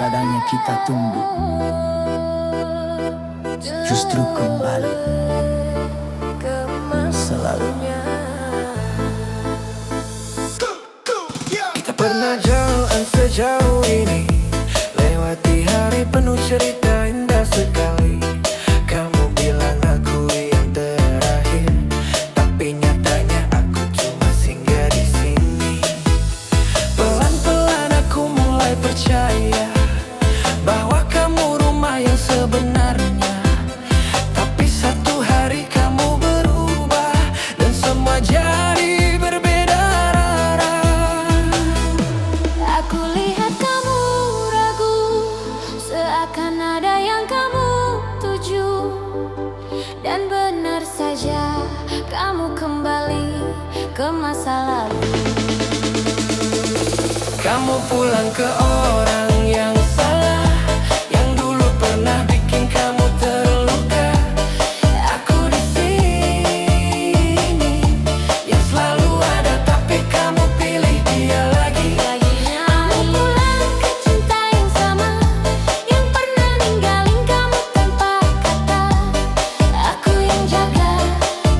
padanya kita tumbuh, justru kembali ke masa lalu. Kita pernah jalan sejauh ini, lewati hari penuh cerita indah sekali. Kamu bilang aku yang terakhir, tapi nyatanya aku cuma singgah di sini. Pelan-pelan aku mulai percaya bahwa kamu rumah yang sebenarnya. Tapi satu hari kamu berubah dan semua jadi berbeda arah. Aku lihat kamu ragu, seakan ada yang kamu tuju. Dan benar saja, kamu kembali ke masa lalu. Kamu pulang ke orang yang salah, yang dulu pernah bikin kamu terluka. Aku di sini, yang selalu ada, tapi kamu pilih dia lagi. Kamu pulang ke cinta yang sama, yang pernah ninggalin kamu tanpa kata. Aku yang jaga,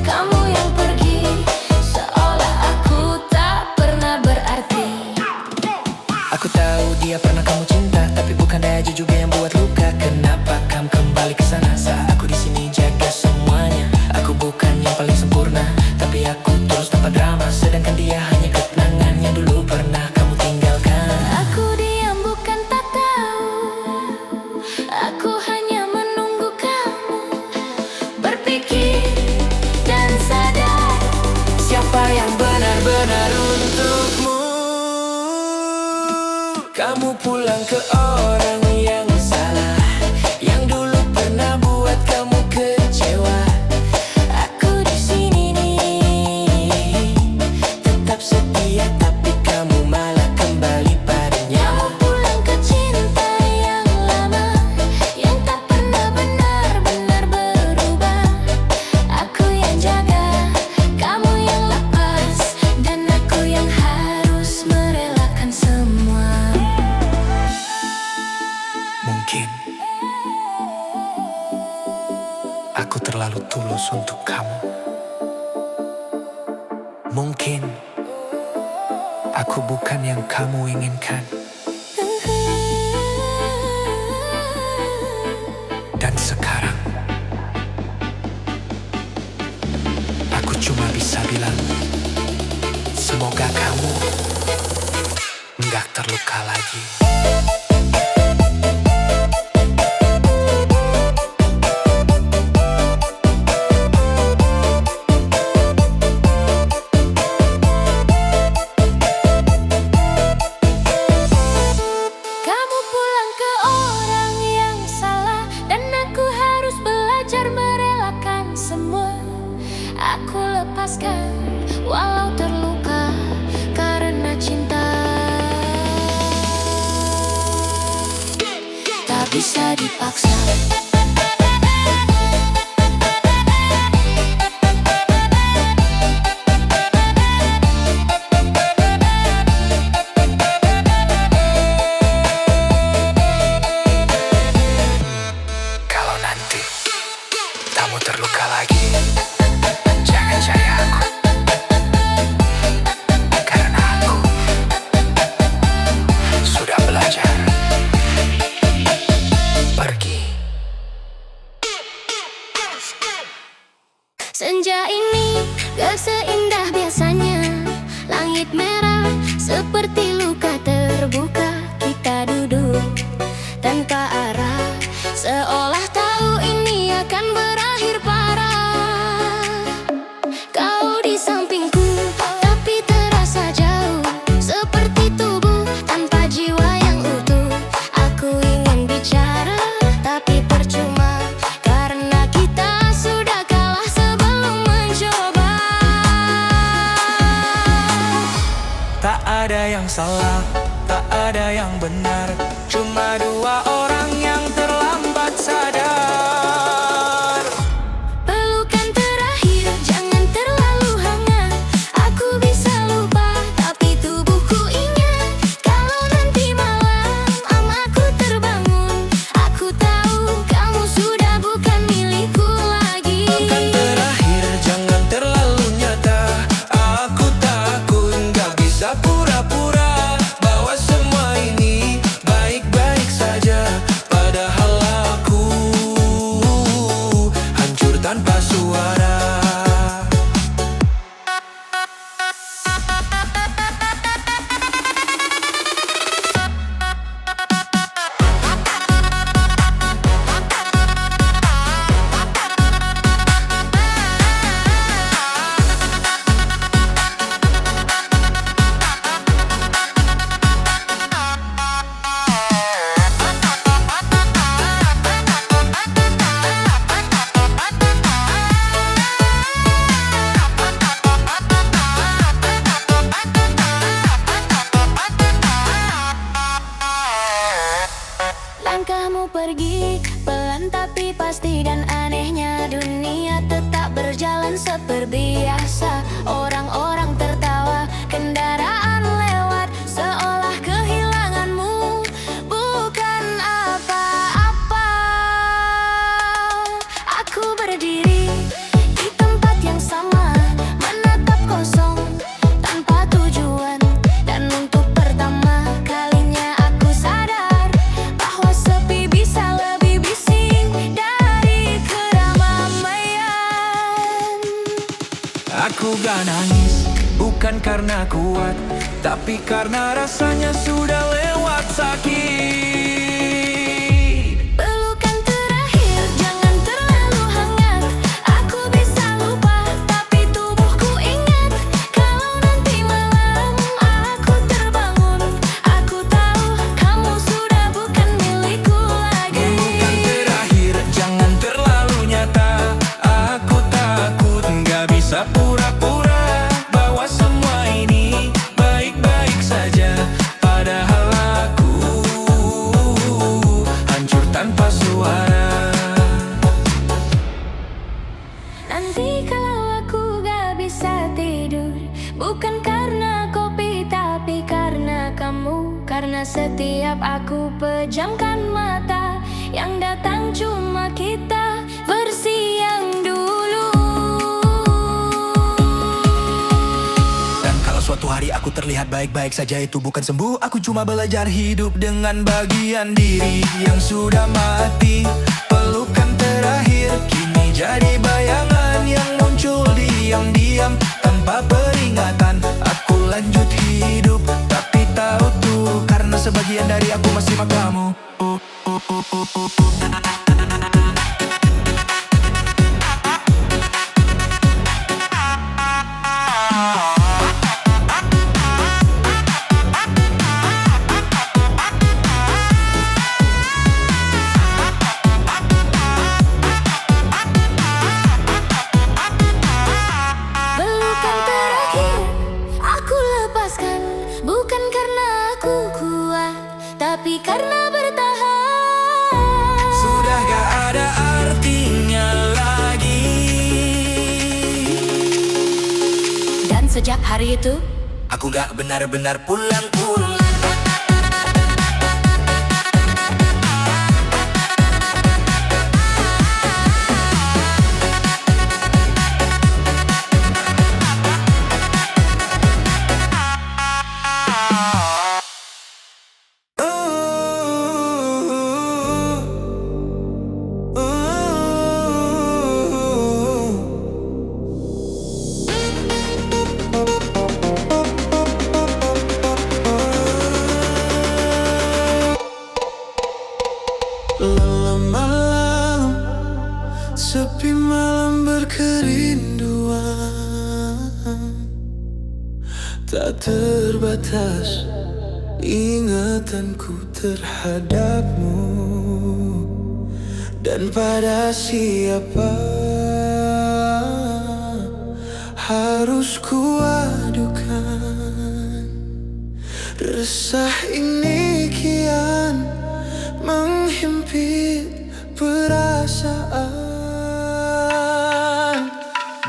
kamu yang pergi, seolah aku tak pernah berarti. Aku tahu dia pernah kamu cinta, tapi bukan dia juga yang buat luka. Kenapa kamu kembali ke sana saat aku di sini jaga semuanya? Aku bukan yang paling sempurna, tapi aku terus tanpa drama. Sedangkan dia hanya kenangan yang dulu pernah kamu tinggalkan. Aku diam bukan tak tahu, aku hanya menunggu kamu berpikir dan sadar Siapa yang benar-benar untukmu? Kamu pulang ke orang yang salah, yang dulu pernah buat kamu kecewa. Aku di sini nih, tetap setia, tapi kamu malah kembali padanya. kamu pulang ke cinta yang lama, yang tak pernah benar-benar berubah. Aku yang jaga, kamu yang lepas, dan aku yang harus merelakan semua. Mungkin aku terlalu tulus untuk kamu. Mungkin aku bukan yang kamu inginkan. Dan sekarang aku cuma bisa bilang, semoga kamu nggak terluka lagi. Kamu pulang ke orang yang salah, dan aku harus belajar merelakan semua. Aku lepaskan walau terluka karena cinta. Tak bisa dipaksa. Kalau nanti kamu terluka lagi, jangan cari aku, karena aku sudah belajar pergi. Senja ini gak seindah biasanya, langit merah seperti luka terbuka. Kita duduk tanpa arah, seolah tahu ini akan berakhir parah. Kau di sampingku, tapi terasa jauh, seperti tubuh tanpa jiwa yang utuh. Aku ingin bicara, tapi percuma, karena kita sudah kalah sebelum mencoba. Tak ada yang salah, tak ada yang benar, cuma dua orang yang terlambat sadar. Pelukan terakhir jangan terlalu hangat. Aku bisa lupa, tapi tubuhku ingat. Kalau nanti malam aku terbang terbiasa. Orang-orang tertawa, kendaraan lewat, seolah kehilanganmu bukan apa-apa. Aku berdiri di tempat yang sama, menatap kosong tanpa tujuan. Dan untuk pertama kalinya aku sadar bahwa sepi bisa lebih bising dari keramaian. Aku gak nangis, bukan karena kuat, tapi karena rasanya sudah lewat sakit. Pelukan terakhir jangan terlalu hangat. Aku bisa lupa, tapi tubuhku ingat. Kalau nanti malam aku terbangun, aku tahu kamu sudah bukan milikku lagi. Pelukan terakhir jangan terlalu nyata. Aku takut gak bisa pura-pura bahwa semua ini baik-baik saja. Padahal aku hancur tanpa suara. Nanti kalau aku gak bisa tidur, bukan karena kopi tapi karena kamu. Karena setiap aku pejamkan mata, yang datang cuma kita versi yang dulu. Dan kalau suatu hari aku terlihat baik-baik saja, itu bukan sembuh. Aku cuma belajar hidup dengan bagian diri yang sudah mati. Pelukan terakhir kini jadi bayangan yang muncul diam-diam tanpa peringatan. Aku lanjut hidup, tapi tahu tuh karena sebagian dari aku masih sama kamu. Pelukan terakhir aku lepaskan, bukan karena aku kuat, tapi karena bertahan. Sudah gak ada artinya lagi. Dan sejak hari itu Aku gak benar-benar pulang-pulang. Malam-malam sepi, malam berkerinduan, tak terbatas ingatanku terhadapmu. Dan pada siapa harus kuadukan resah ini kian menghimpit perasaan.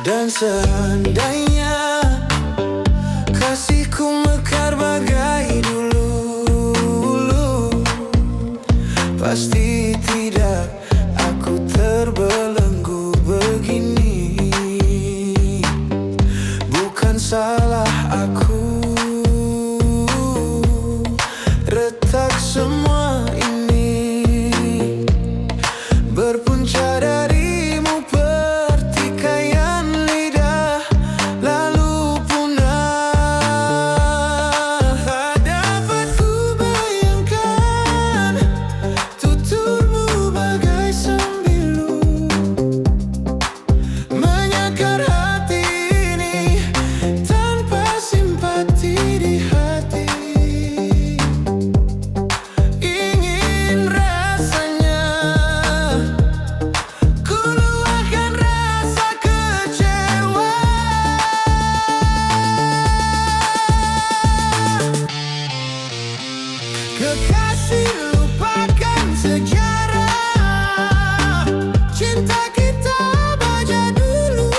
Dan seandainya kasihku mekar bagai dulu, pasti tidak aku terbelenggu begini. Bukan salah aku, retak semua ini berpunca darimu, pertikaian lidah lalu punah. Dapat ku bayangkan tuturmu bagai sembilu, menyakar hati ini tanpa simpati di hati. Ingin rasanya ku luahkan rasa kecewa. Kekasih, lupakan sejarah cinta kita baca dulu.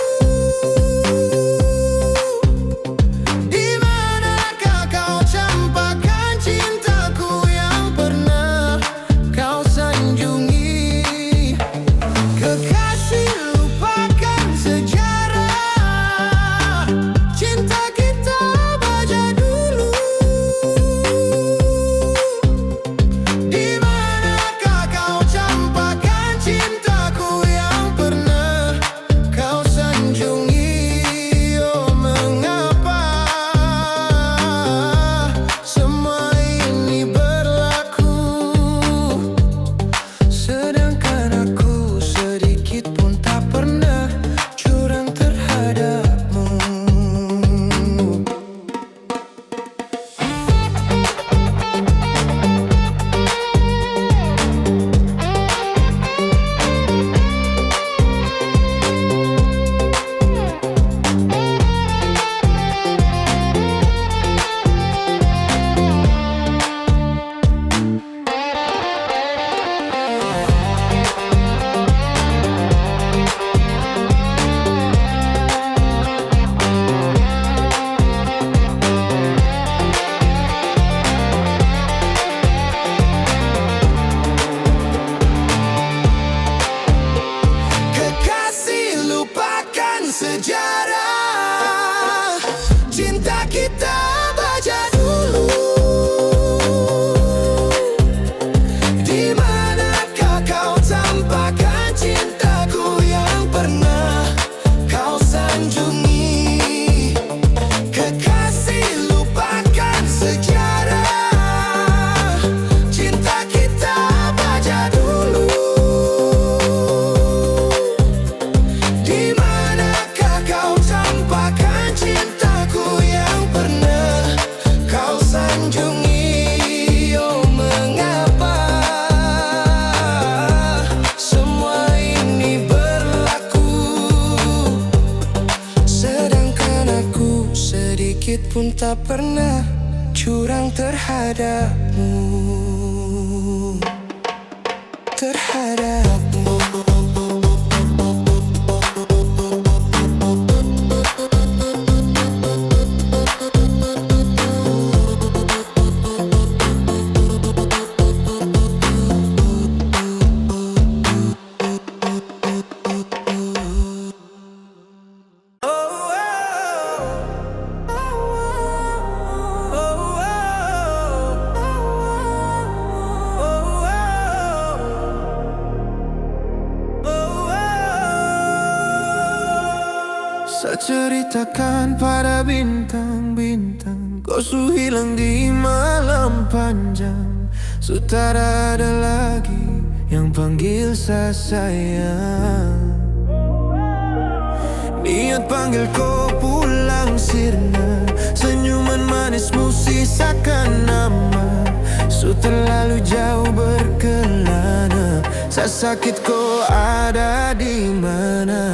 tak pernah curang terhadapmu, terhadapmu. Saya ceritakan pada bintang-bintang, kau su hilang di malam panjang. Su tak ada lagi yang panggil saya sayang. Niat panggil kau pulang sirna, senyuman manismu sisakan nama. Su terlalu jauh berkelana, saya sakit kau ada di mana.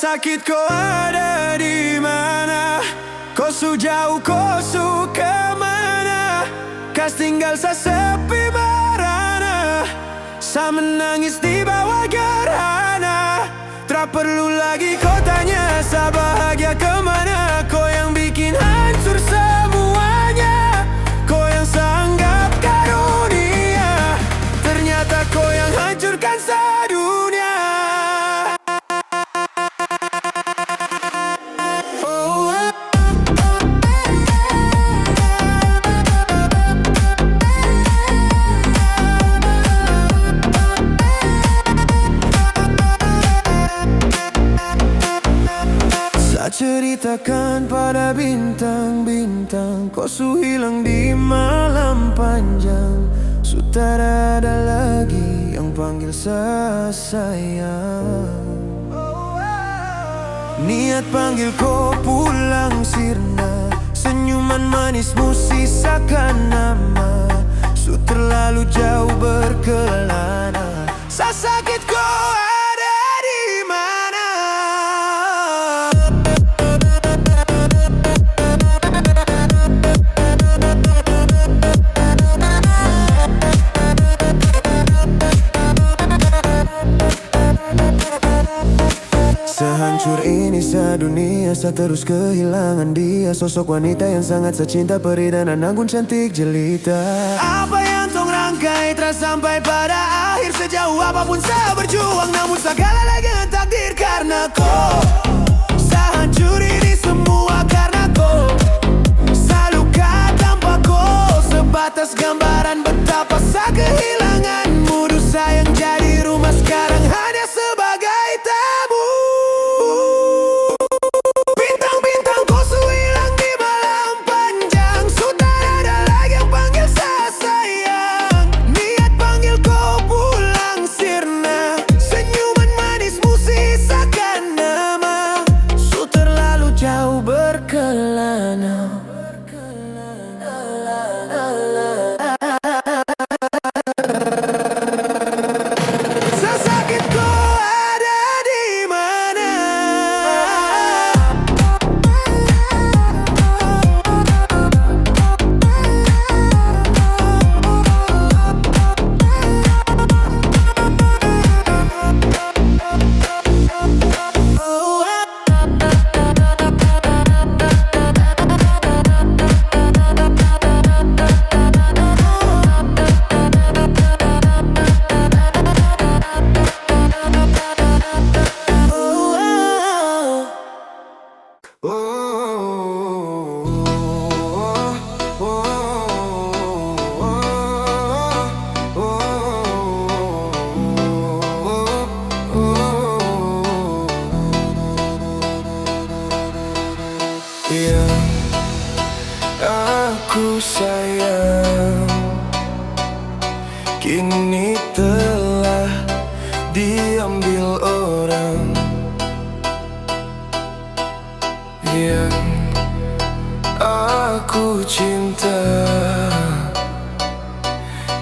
Sakit kau ada di mana? Kau su jauh, kau su kemana? Kas tinggal saya sepi merana, saya menangis di bawah gerhana. Tak perlu lagi kau tanya saya bahagia kemana. Kau yang bikin hancur semuanya, kau yang saya anggap karunia, ternyata kau yang hancurkan sedunia. Ceritakan pada bintang-bintang, kau su hilang di malam panjang. Su tak ada lagi yang panggil saya sayang. Niat panggil kau pulang sirna, senyuman manismu sisakan nama. Su terlalu jauh berkelana, saya sakit kau ada di mana. Sehancur ini sedunia, saya terus kehilangan dia. Sosok wanita yang sangat saya cinta, perih dan ananggun cantik jelita. Apa yang tong rangkai telah sampai pada akhir. Sejauh apapun saya berjuang, namun saya kalah dengan takdir karena kau. Saya hancur ini semua karena kau. Saya luka tanpa kau, sebatas gambaran betapa saya kehilanganmu. Dosa yang jadi rumah sekarang hanya sebagai tabu. Bintang-bintang kau su hilang di malam panjang. Su tak ada lagi yang panggil saya sayang. Niat panggil kau pulang sirna, senyuman manismu sisakan nama. Su terlalu jauh berkelana. Sakit kau ada di mana? yang aku sayang kini telah diambil orang yang aku cinta.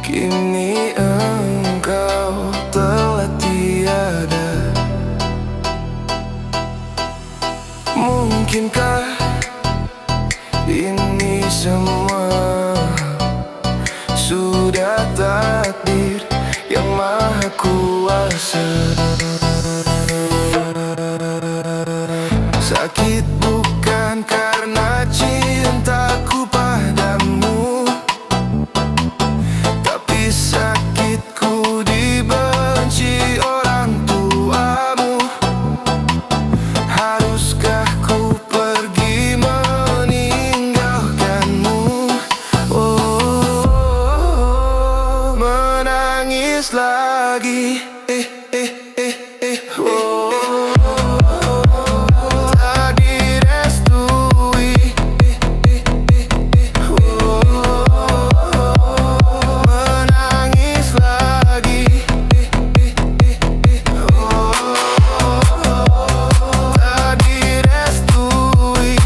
Kini engkau telah tiada. Mungkinkah ini semua sudah takdir yang maha kuasa? Sakit bukan karena cintaku padamu, tapi sakitku dibenci orang tuamu. Haruskah ku pergi meninggalkanmu? Oh, menangis lagi. Oh, tak direstui. Menangis lagi. Tak direstui.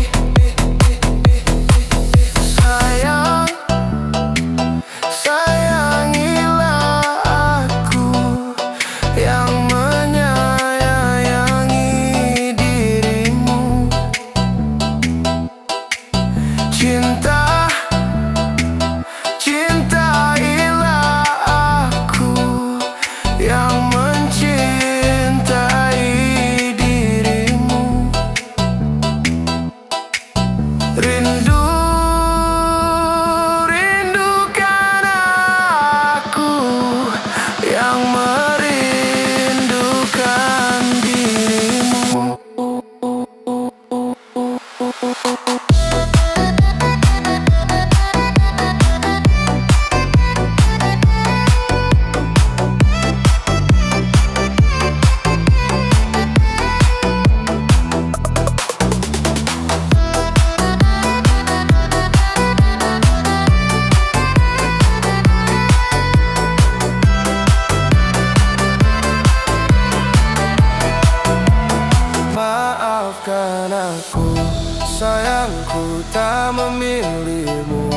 Sayang, sayangilah aku yang menyayangi dirimu. Cinta, cintailah aku yang mencintai dirimu. Rindu, rindukan aku yang merindukan dirimu. Maafkan aku, sayangku tak memilihmu,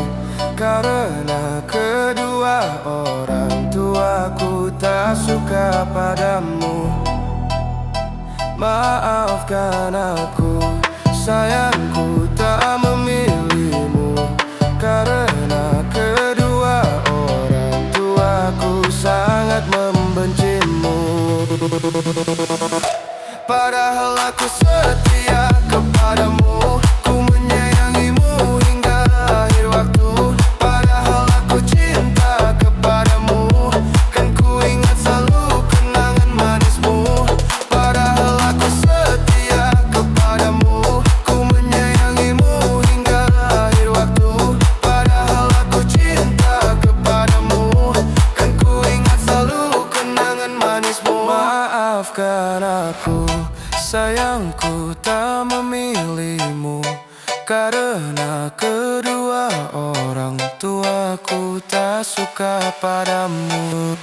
karena kedua orang tuaku tak suka padamu. Maafkan aku, sayangku tak memilihmu, karena kedua orang tuaku sangat membencimu. Padahal aku setia kepadamu, ku menyayangimu hingga akhir waktu. Padahal aku cinta kepadamu, kan ku ingat selalu kenangan manismu. Padahal aku setia kepadamu, ku menyayangimu hingga akhir waktu. Padahal aku cinta kepadamu, kan ku ingat selalu kenangan manismu. Maafkan aku, sayangku tak memilihmu, karena kedua orang tuaku tak suka padamu.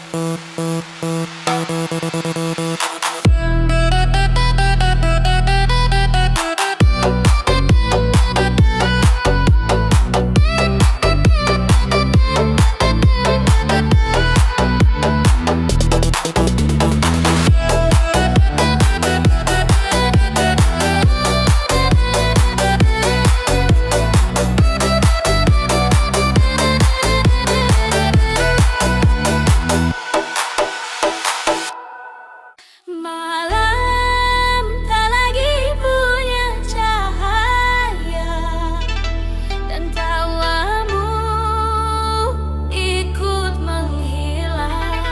Malam tak lagi punya cahaya, dan tawamu ikut menghilang.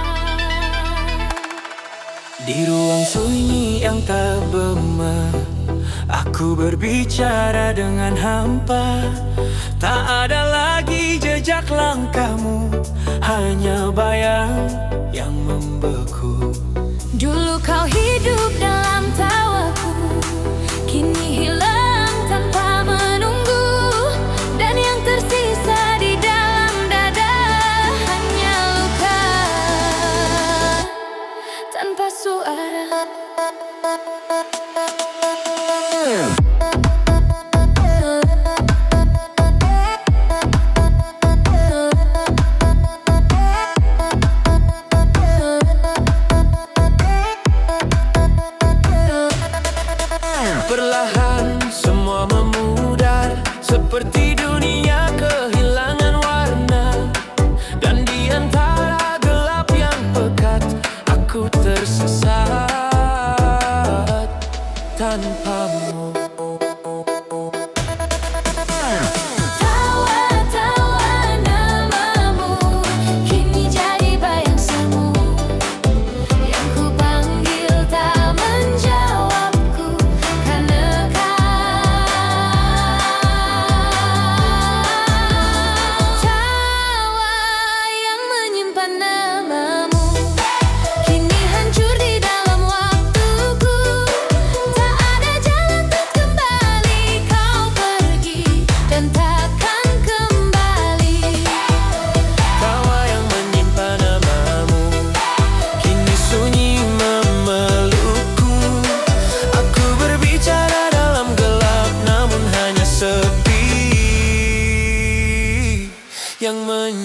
Di ruang sunyi yang tak bermah, aku berbicara dengan hampa. Tak ada lagi jejak langkahmu, hanya bayang yang membeku. Dulu kau hidup dalam tawaku, kini hilang tanpa menunggu.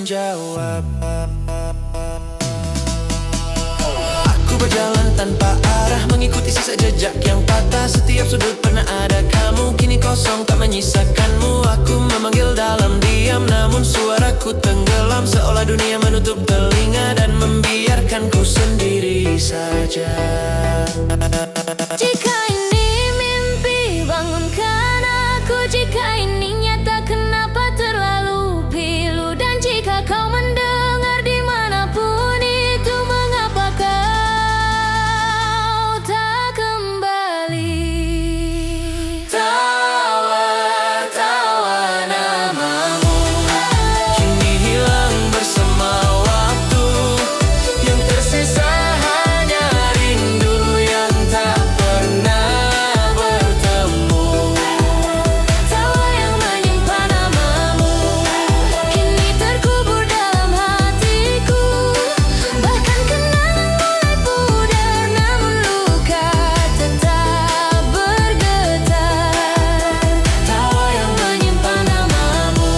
menjawab. Aku berjalan tanpa arah, mengikuti sisa jejak yang patah. Setiap sudut pernah ada kamu, kini kosong tak menyisakanmu. Aku memanggil dalam diam, namun suaraku tenggelam, seolah dunia menutup telinga dan membiarkanku sendiri saja. Jika ini mimpi, bangunkan aku. Jika ini nyata, kenapa terlalu pilu? Dan jika kau mendengar dimanapun itu, mengapa kau tak kembali? Tawa-tawa namamu kini hilang bersama waktu. Yang tersisa hanya rindu yang tak pernah bertemu. Tawa yang menyimpan namamu kini terkubur dalam hatiku. Bahkan kenangan mulai pudar, namun luka tetap bergetar. Tawa yang menyimpan namamu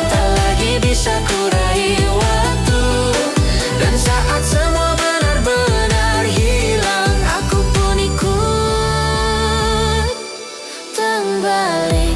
tak lagi bisa kurai waktu. Dan saat semua benar-benar hilang, aku pun ikut Kembali.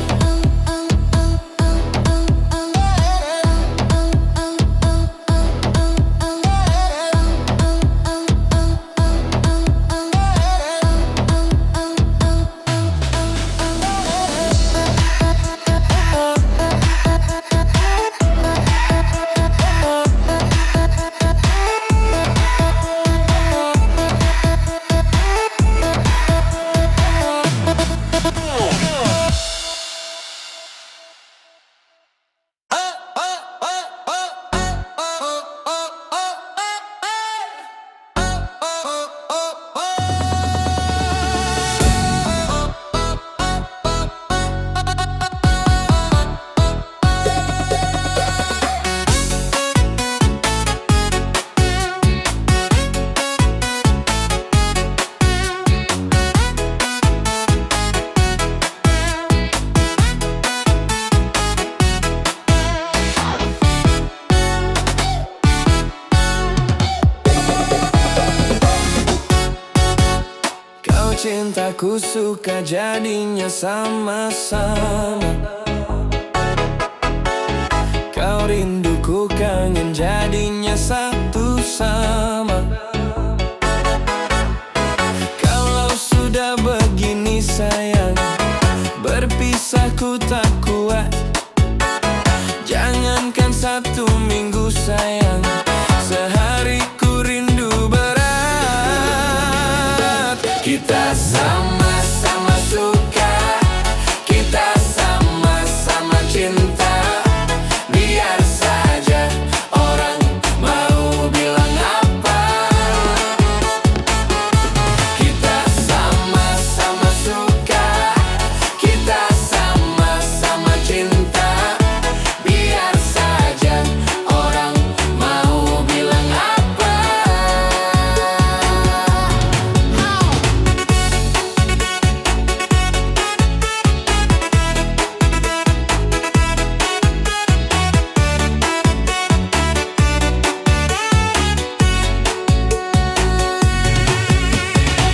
Kau cintaku suka jadinya sama-sama. Kau rinduku kangen jadinya satu sama. Kalau sudah begini sayang, berpisahku tak kuat. Jangankan 1 minggu sayang, sehari ku rindu berat. Kita sama-sama suka, kita sama-sama cinta. Biar saja orang mau bilang apa. Kita sama-sama suka, kita sama-sama cinta. Biar saja orang mau bilang apa.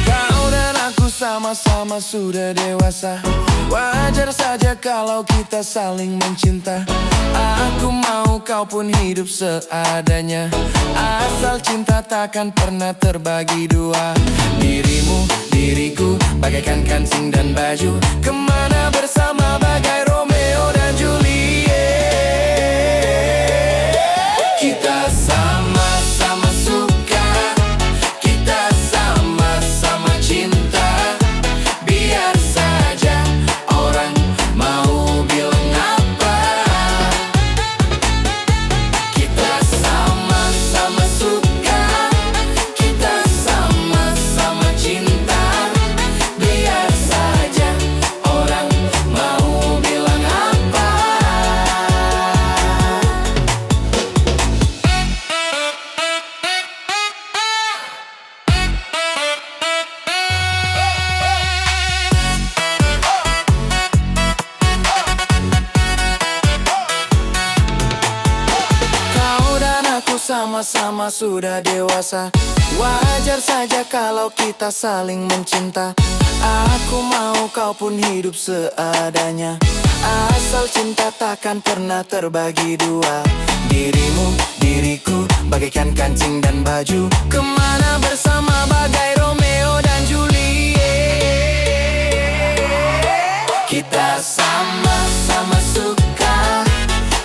Kau dan aku sama-sama sudah dewasa. Wajar saja kalau kita saling mencinta. Aku mau kau pun hidup seadanya. Asal cinta takkan pernah terbagi dua. Dirimu, diriku, bagaikan kancing dan baju. Kemana bersama bagai Romeo dan Juliet. Kita sama-sama suka, kita sama-sama cinta. Biar saja orang mau bilang apa. Kita sama-sama suka, kita sama-sama cinta. Biar saja orang mau bilang sama-sama sudah dewasa. Wajar saja kalau kita saling mencinta. Aku mau kau pun hidup seadanya. Asal cinta takkan pernah terbagi dua. Dirimu, diriku, bagaikan kancing dan baju. Kemana bersama bagai Romeo dan Juliet. Kita sama-sama suka,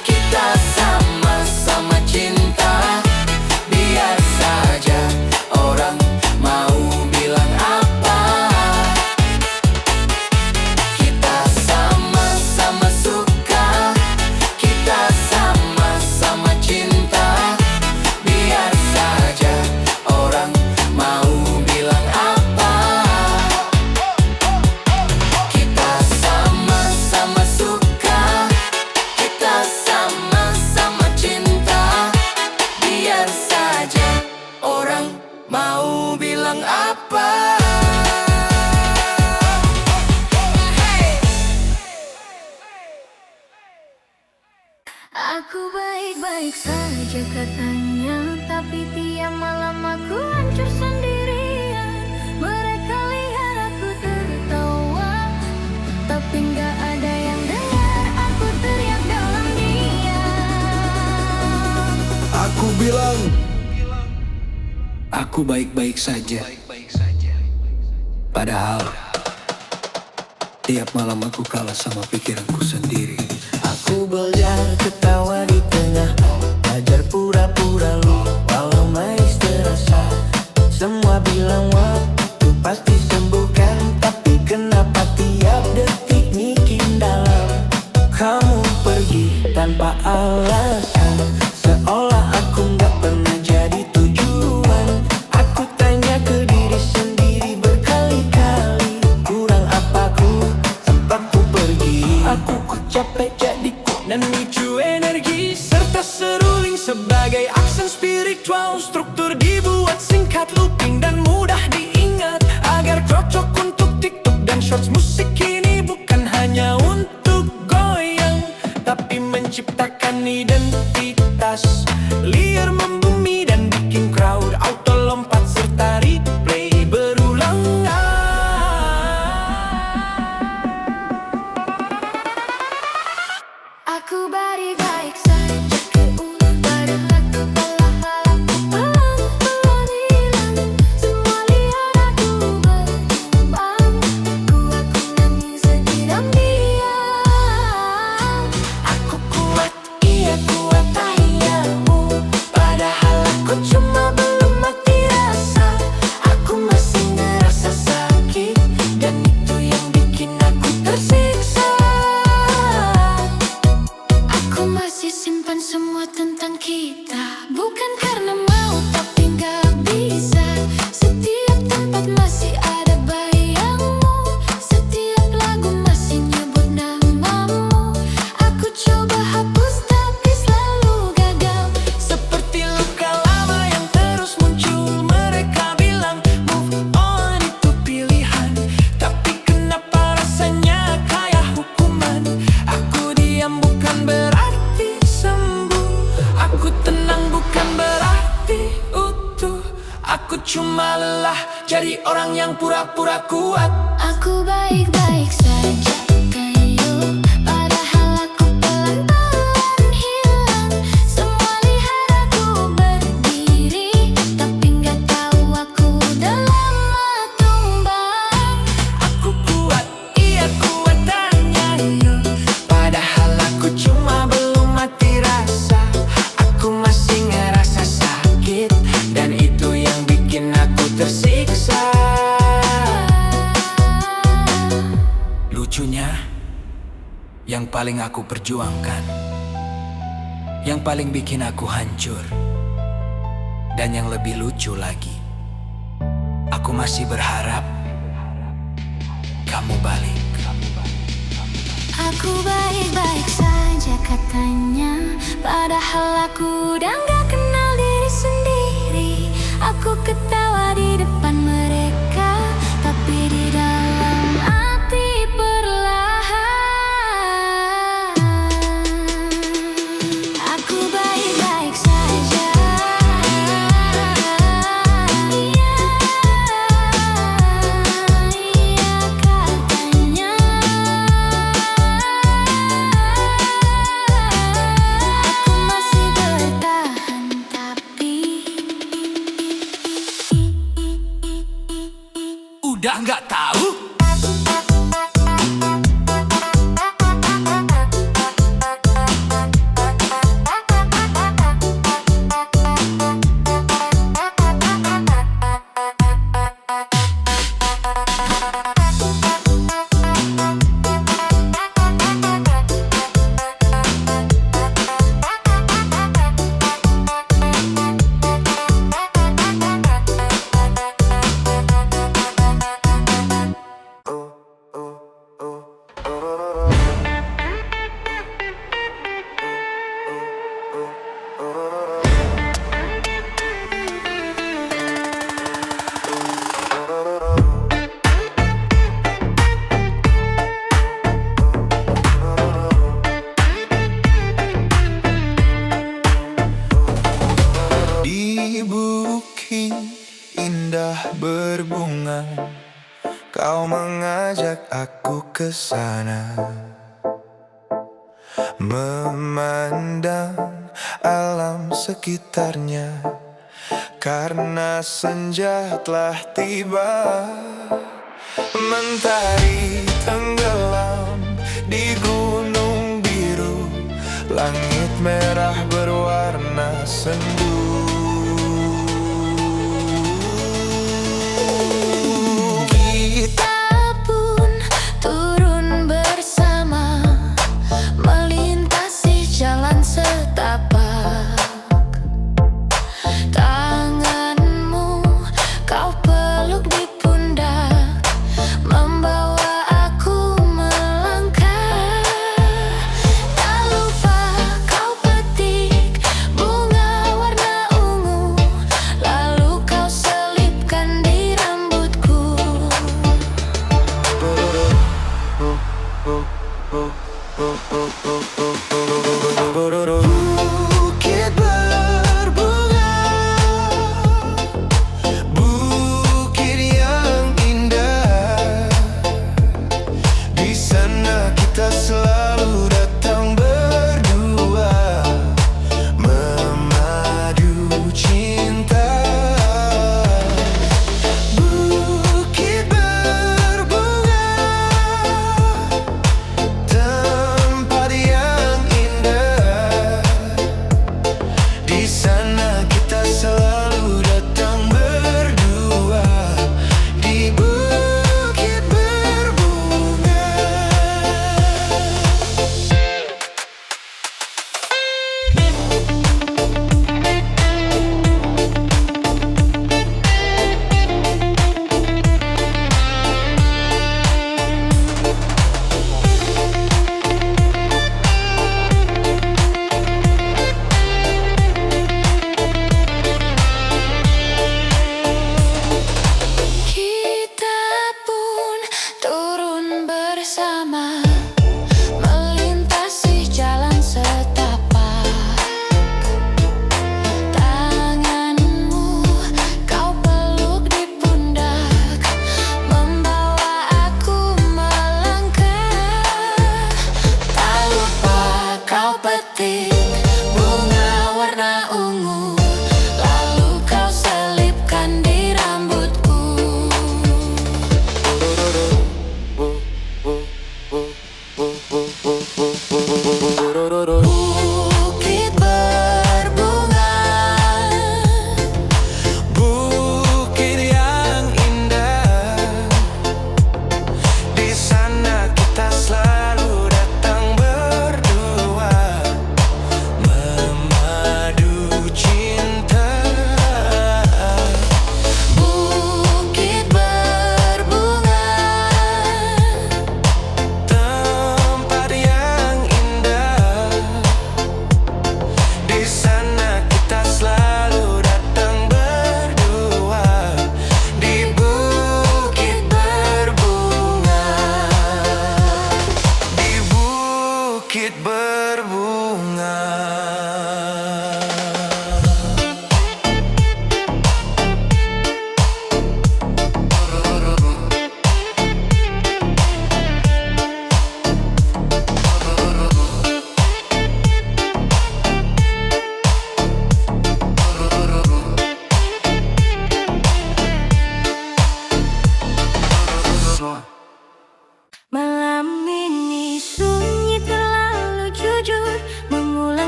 kita sama-sama cinta. Biar saja orang mau bilang apa. Kita sama-sama suka, kita sama-sama cinta. Biar saja orang mau bilang apa. Kita sama-sama suka, kita sama-sama cinta. Biar saja orang mau bilang apa. Aku baik-baik saja katanya, tapi tiap malam aku hancur sendirian. Mereka lihat aku tertawa, tapi nggak ada yang dengar aku teriak dalam diam. Aku bilang aku baik-baik saja. Padahal tiap malam aku kalah sama pikiranku sendiri. Aku belajar ketawa di tengah, belajar pura-pura lupa walau manis terasa. Semua bilang waktu pasti sembuhkan, tapi kenapa tiap detik makin dalam. Kamu pergi tanpa alasan, seolah aku nggak pernah jadi tujuan. Aku tanya ke diri sendiri berkali-kali, kurang apaku sampai ku pergi. Aku capek jadi dan micu energi serta seruling sebagai aksen spiritual. Struktur dibuat singkat, looping dan mudah diingat, agar cocok untuk TikTok dan shorts. Musik ini bukan hanya untuk goyang, tapi menciptakan identitas. Liar membumi dan bikin crowd auto lompat serta replay berulang. Aku baik-baik saja keulang, padahal aku pelan-pelan hilang. Semua lihat aku berkembang, aku nangis sedih dan diam. Aku kuat, iya kuat tayamu, padahal aku cuma belum mati rasa. Aku masih ngerasa sakit, dan itu yang bikin aku tersiksa. Aku masih simpan semua tentang kita, bukan karena mau tapi nggak bisa. Setiap tempat masih ada bayangmu, setiap lagu masih nyebut namamu. Aku coba hapus tapi selalu gagal. Seperti luka lama yang terus muncul. Mereka bilang move on itu pilihan, tapi kenapa rasanya kayak hukuman. Aku diam bukan berarti sembuh, aku tenang bukan berarti utuh. Aku cuma lelah jadi orang yang pura-pura kuat. Aku baik-baik saja kayu, padahal aku pelan-pelan hilang. Semua lihat aku berdiri, tapi nggak tahu aku udah lama tumbang. Aku kuat, iya kuat tanya yo, padahal aku cuma belum mati rasa. Aku masih ngerasa sakit, dan itu yang bikin aku tersiksa. Lucunya, yang paling aku perjuangkan, yang paling bikin aku hancur, dan yang lebih lucu lagi, aku masih berharap kamu balik. Aku baik-baik saja katanya, padahal aku udah nggak kenal diri sendiri. Aku ketawa di depan mereka, tapi di dalam hati perlahan. Aku baik-baik saja. nggak tahu? Di bukit indah berbunga, kau mengajak aku ke sana, memandang alam sekitarnya, karena senja telah tiba. Mentari tenggelam di gunung biru, langit merah berwarna sendu. Kita pun turun bersama, melintasi jalan setapak. Tanganmu kau peluk di pundak, membawa aku melangkah. Tak lupa kau petik bunga warna ungu, lalu kau selipkan di rambutku. Bukit berbunga, bukit yang indah. Di sana kita selalu datang berdua, memadu cinta. Bukit berbunga, tempat yang indah. Di sana kita selalu datang berdua, di bukit berbunga. Kita pun turun bersama, melintasi jalan setapak. Tanganmu kau peluk di pundak, membawa aku melangkah. Tak lupa kau petik bunga warna ungu, lalu kau selipkan di rambutku. Bukit berbunga, Bukit yang indah. Di sana kita selalu datang berdua,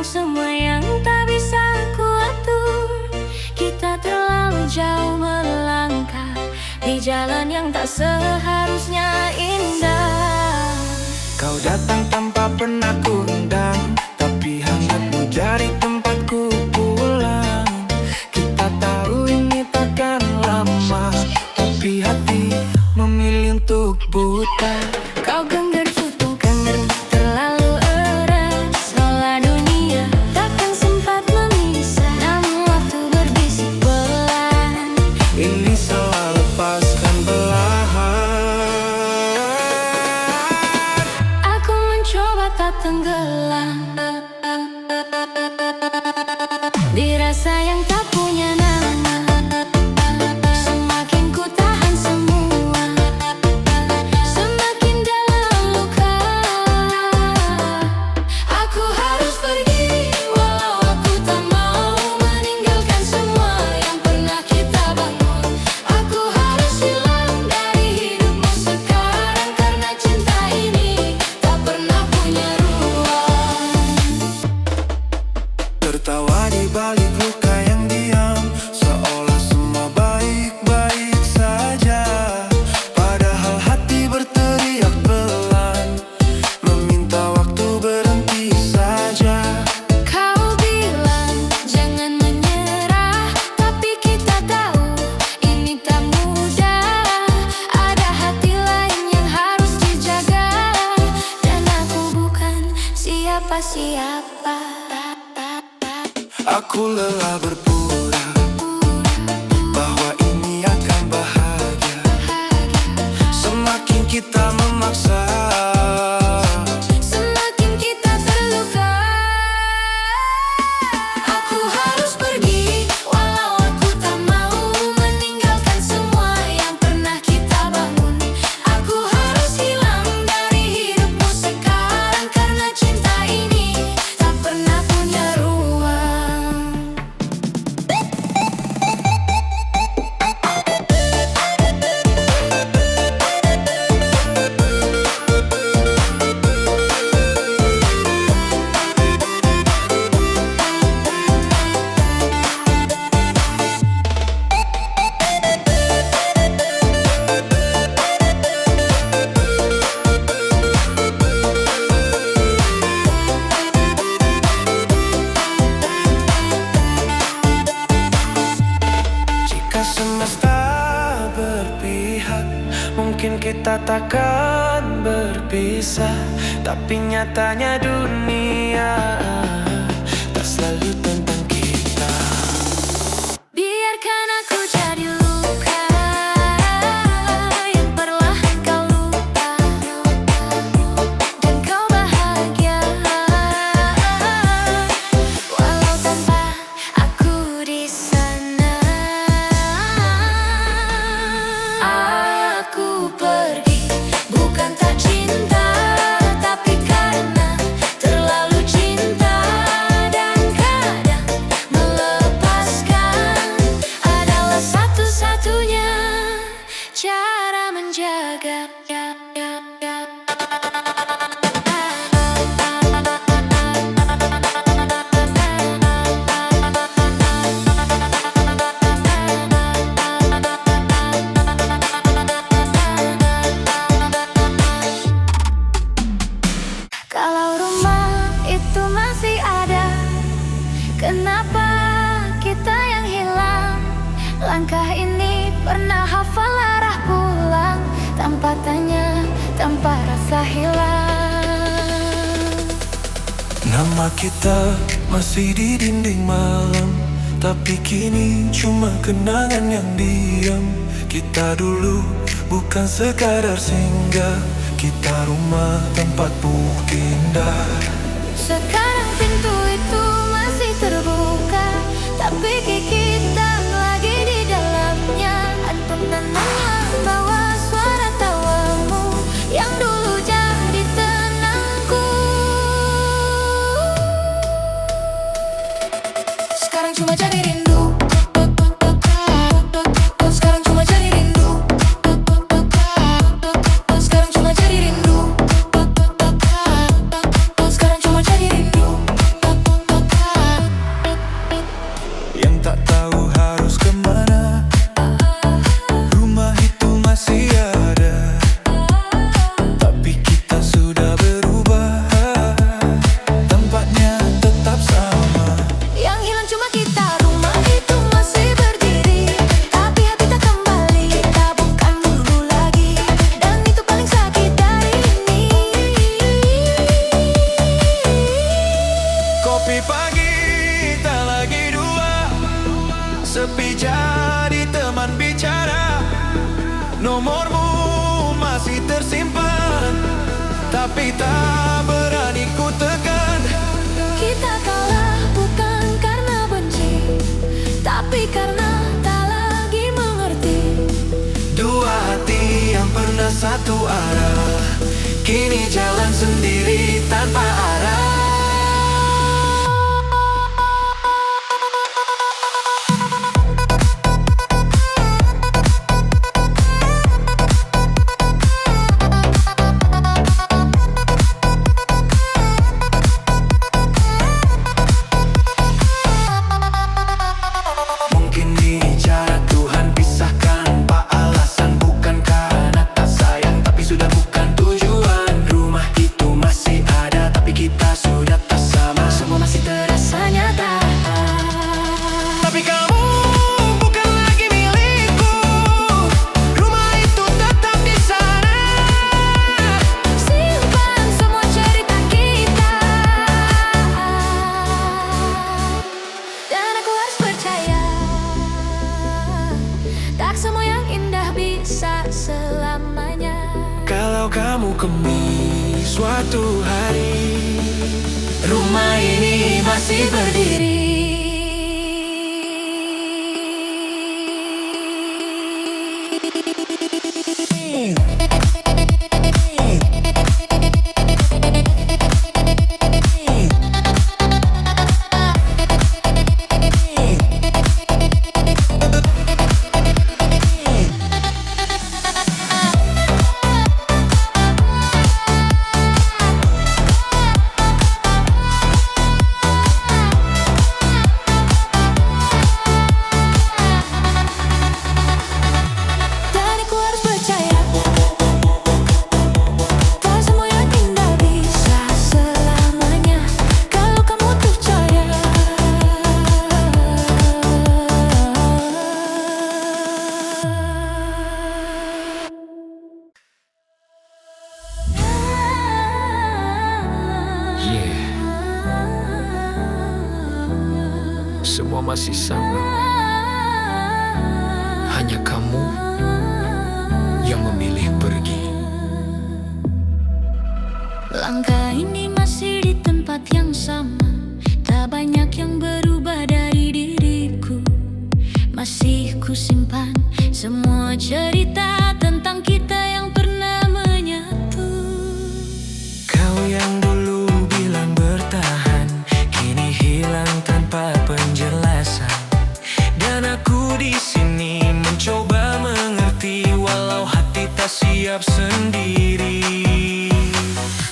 semua yang tak bisa ku atur. Kita terlalu jauh melangkah di jalan yang tak seharusnya indah. Kau datang tanpa pernah kuundang, tapi hangatmu jadi tempatku pulang. Kita tahu ini takkan lama, tapi hati memilih untuk buta. Kau genggam tutukan terlalu erat, seolah dunia takkan sempat memisah. Namun waktu berbisik pelan, Ini salah, lepaskan belahan. aku mencoba tak tenggelam di rasa yang tak punya nama. Semakin ku tahan semua, semakin dalam luka. Aku harus pergi, walau aku tak mau meninggalkan semua yang pernah kita bangun. Aku harus hilang dari hidupmu sekarang, karena cinta ini tak pernah punya ruang. Tertawa di balik luka yang diam, seolah semua baik-baik saja. Padahal hati berteriak pelan, meminta waktu berhenti saja. Kau bilang jangan menyerah, tapi kita tahu ini tak mudah. Ada hati lain yang harus dijaga, dan aku bukan siapa-siapa. Aku lelah berpura bahwa ini akan bahagia. Semakin kita memaksa, Semakin kita terluka. Aku harus pergi, walau aku tak mau meninggalkan semua yang pernah kita bangun. Aku harus hilang dari hidupmu sekarang, karena cinta ini tak pernah punya ruang. jika semesta berpihak, mungkin kita takkan berpisah. Tapi nyatanya dunia tak selalu tentang kita. Biarkan aku jadi luka yang perlahan kau lupa, dan kau bahagia walau tanpa aku di sana. Aku pergi bukan tak cinta, tapi karena terlalu cinta. Dan kadang melepaskan adalah satu-satunya cara menjaga. Kalau rumah itu masih ada, kenapa kita yang hilang? Langkah ini pernah hafal arah pulang, tanpa tanya, tanpa rasa hilang. Nama kita masih di dinding malam, tapi kini cuma kenangan yang diam. Kita dulu bukan sekadar singgah, kita rumah tempat bukti indah. Sekarang pintu itu masih terbuka, tapi kita lagi di dalamnya. Ada menanamnya bahwa suara tawamu yang dulu jadi tenangku, sekarang cuma jadi rindu. Sekarang cuma jadi rindu. Sekarang cuma jadi rindu. Sekarang cuma jadi rindu. Tapi pagi tak lagi dua, sepi jadi teman bicara. Nomormu masih tersimpan, tapi tak berani ku tekan. Kita kalah bukan karena benci, tapi karena tak lagi mengerti. Dua hati yang pernah satu arah, kini jalan sendiri tanpa arah. Tak semua yang indah bisa selamanya. Kalau kamu kembali suatu hari, Rumah ini masih berdiri. semua masih sama. Hanya kamu yang memilih pergi. Langkah ini masih di tempat yang sama. Tak banyak yang berubah dari diriku. Masih ku simpan semua cerita tentang kita yang pernah menyatu. Kau yang dulu bilang bertahan, kini hilang tanpa penjelasan. Dan aku di sini mencoba mengerti, walau hati tak siap sendiri.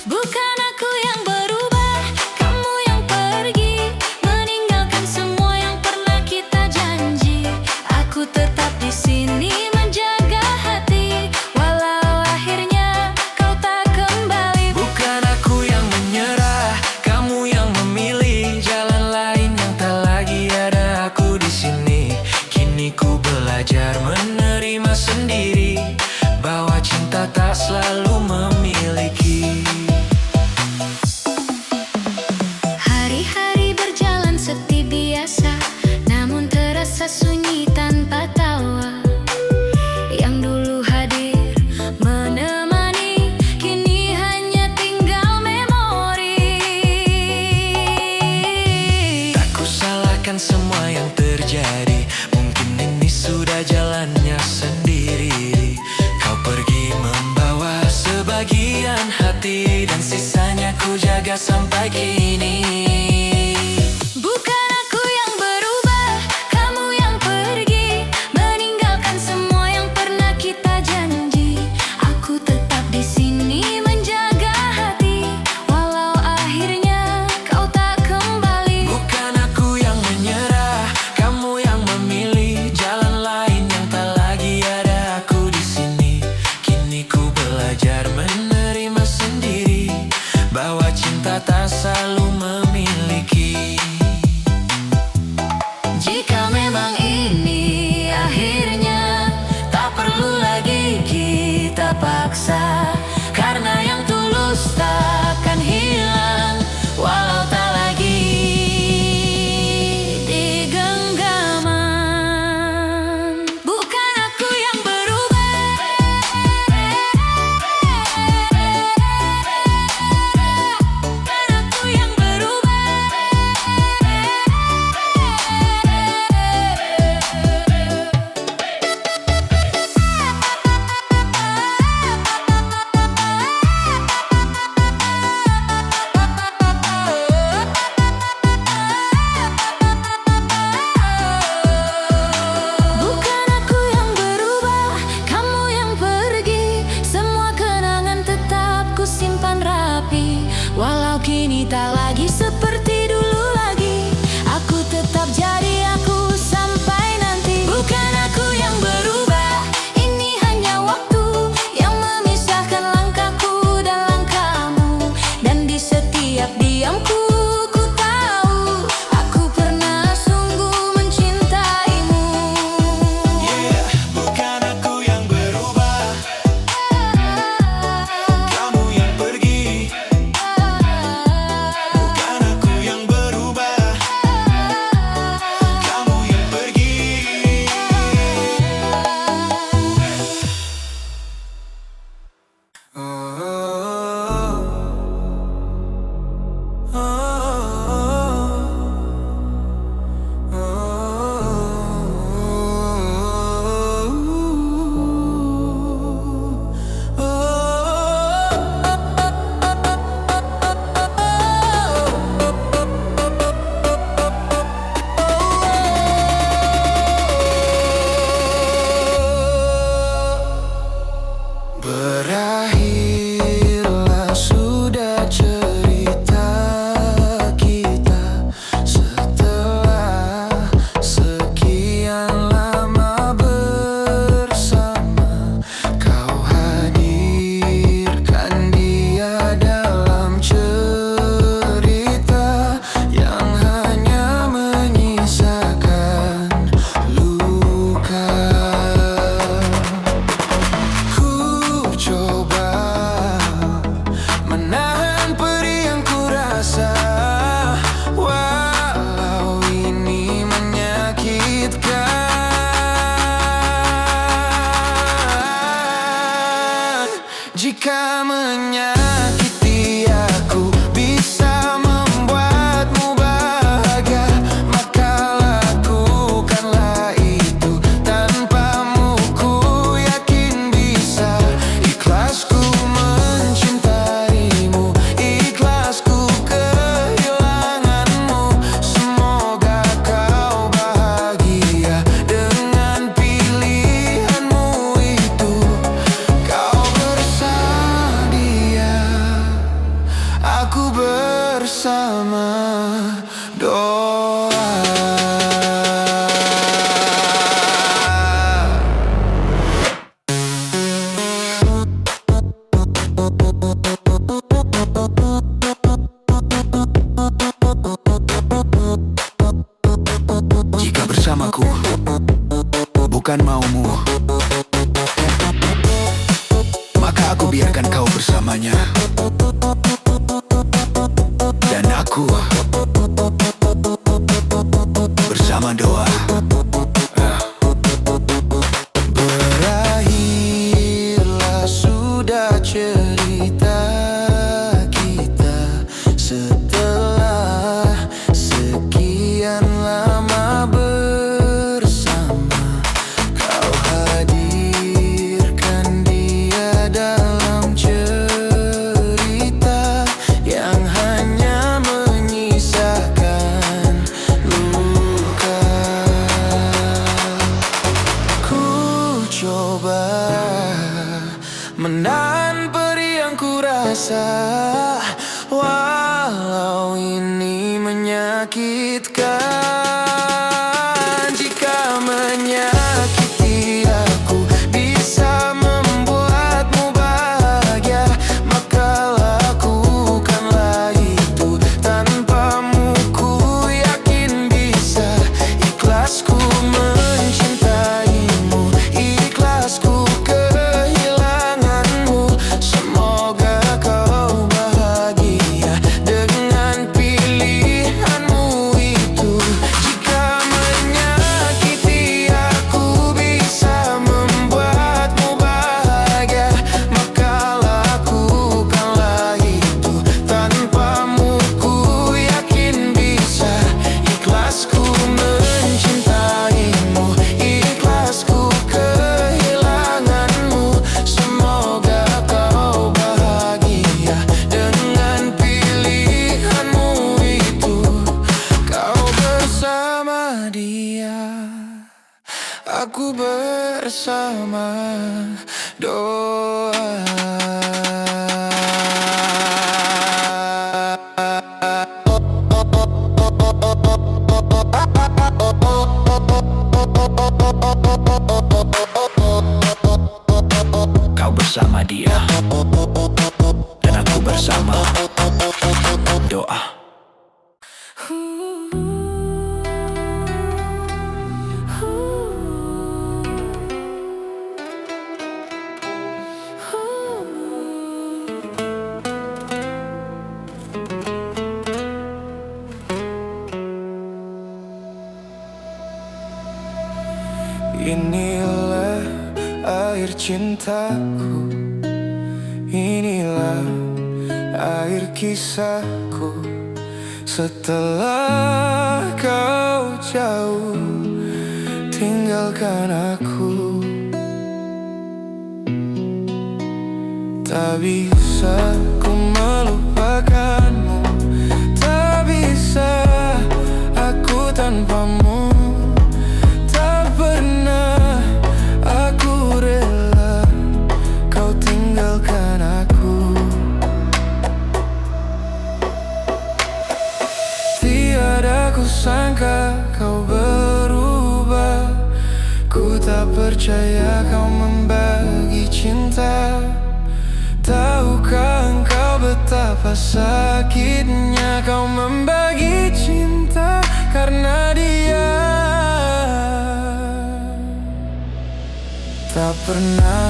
Bukan aku yang berubah, kamu yang pergi, meninggalkan semua yang pernah kita janji. Aku tetap di sini menjaga hati, walau akhirnya kau tak kembali. Bukan aku yang menyerah, kamu yang memilih jalan lain yang tak lagi ada aku di sini. Kini ku belajar menerima sendiri, bahwa cinta tak selalu memiliki. Hari-hari berjalan seperti biasa, namun terasa sunyi tanpa tawa. Yang dulu hadir menemani, kini hanya tinggal memori. Tak ku salahkan semua yang terjadi, mungkin ini sudah jalannya sendiri. Kau pergi membawa sebagian hati, dan sisanya ku jaga sampai kini. Bukan aku yang berubah, kamu yang pergi, meninggalkan semua yang pernah kita janji. Aku tetap di sini menjaga hati, walau akhirnya kau tak kembali. Bukan aku yang menyerah, kamu yang memilih jalan lain yang tak lagi ada aku di sini. Kini ku belajar menerima sendiri, bahwa cinta tak selalu doa. Jika bersamaku bukan maumu, maka aku biarkan kau bersamanya. Dan aku bersama doa. Berakhirlah sudah cerita kita setelah sekian lama bersama. Kau hadirkan dia dalam cerita yang hanya menyisakan luka. Ku coba menahan perih yang ku rasa, walau ini menyakitkan. Jika menyakiti aku bisa membuatmu bahagia, maka lakukanlah itu. Tanpamu ku yakin bisa. Ikhlasku mencintaimu, ikhlasku kehilanganmu. Semoga kau bahagia dengan pilihanmu itu. Jika menyakiti aku bisa membuatmu bahagia, maka lakukanlah itu. Tanpamu ku yakin bisa. Ikhlasku mencintaimu, ikhlasku kehilanganmu. Semoga kau bahagia dengan pilihanmu itu. Kau bersama dia, aku bersama doa. Kau bersama dia, dan aku bersama doa. Inilah air cintaku, inilah air kisahku. Setelah kau jauh tinggalkan aku, tak bisa ku melupakanmu, tak bisa aku tanpamu. Tak pernah aku rela kau tinggalkan aku. Tiada ku sangka kau berubah, ku tak percaya kau membagi cinta. Tahukah engkau betapa sakitnya kau membagi cinta karena dia? Tak pernah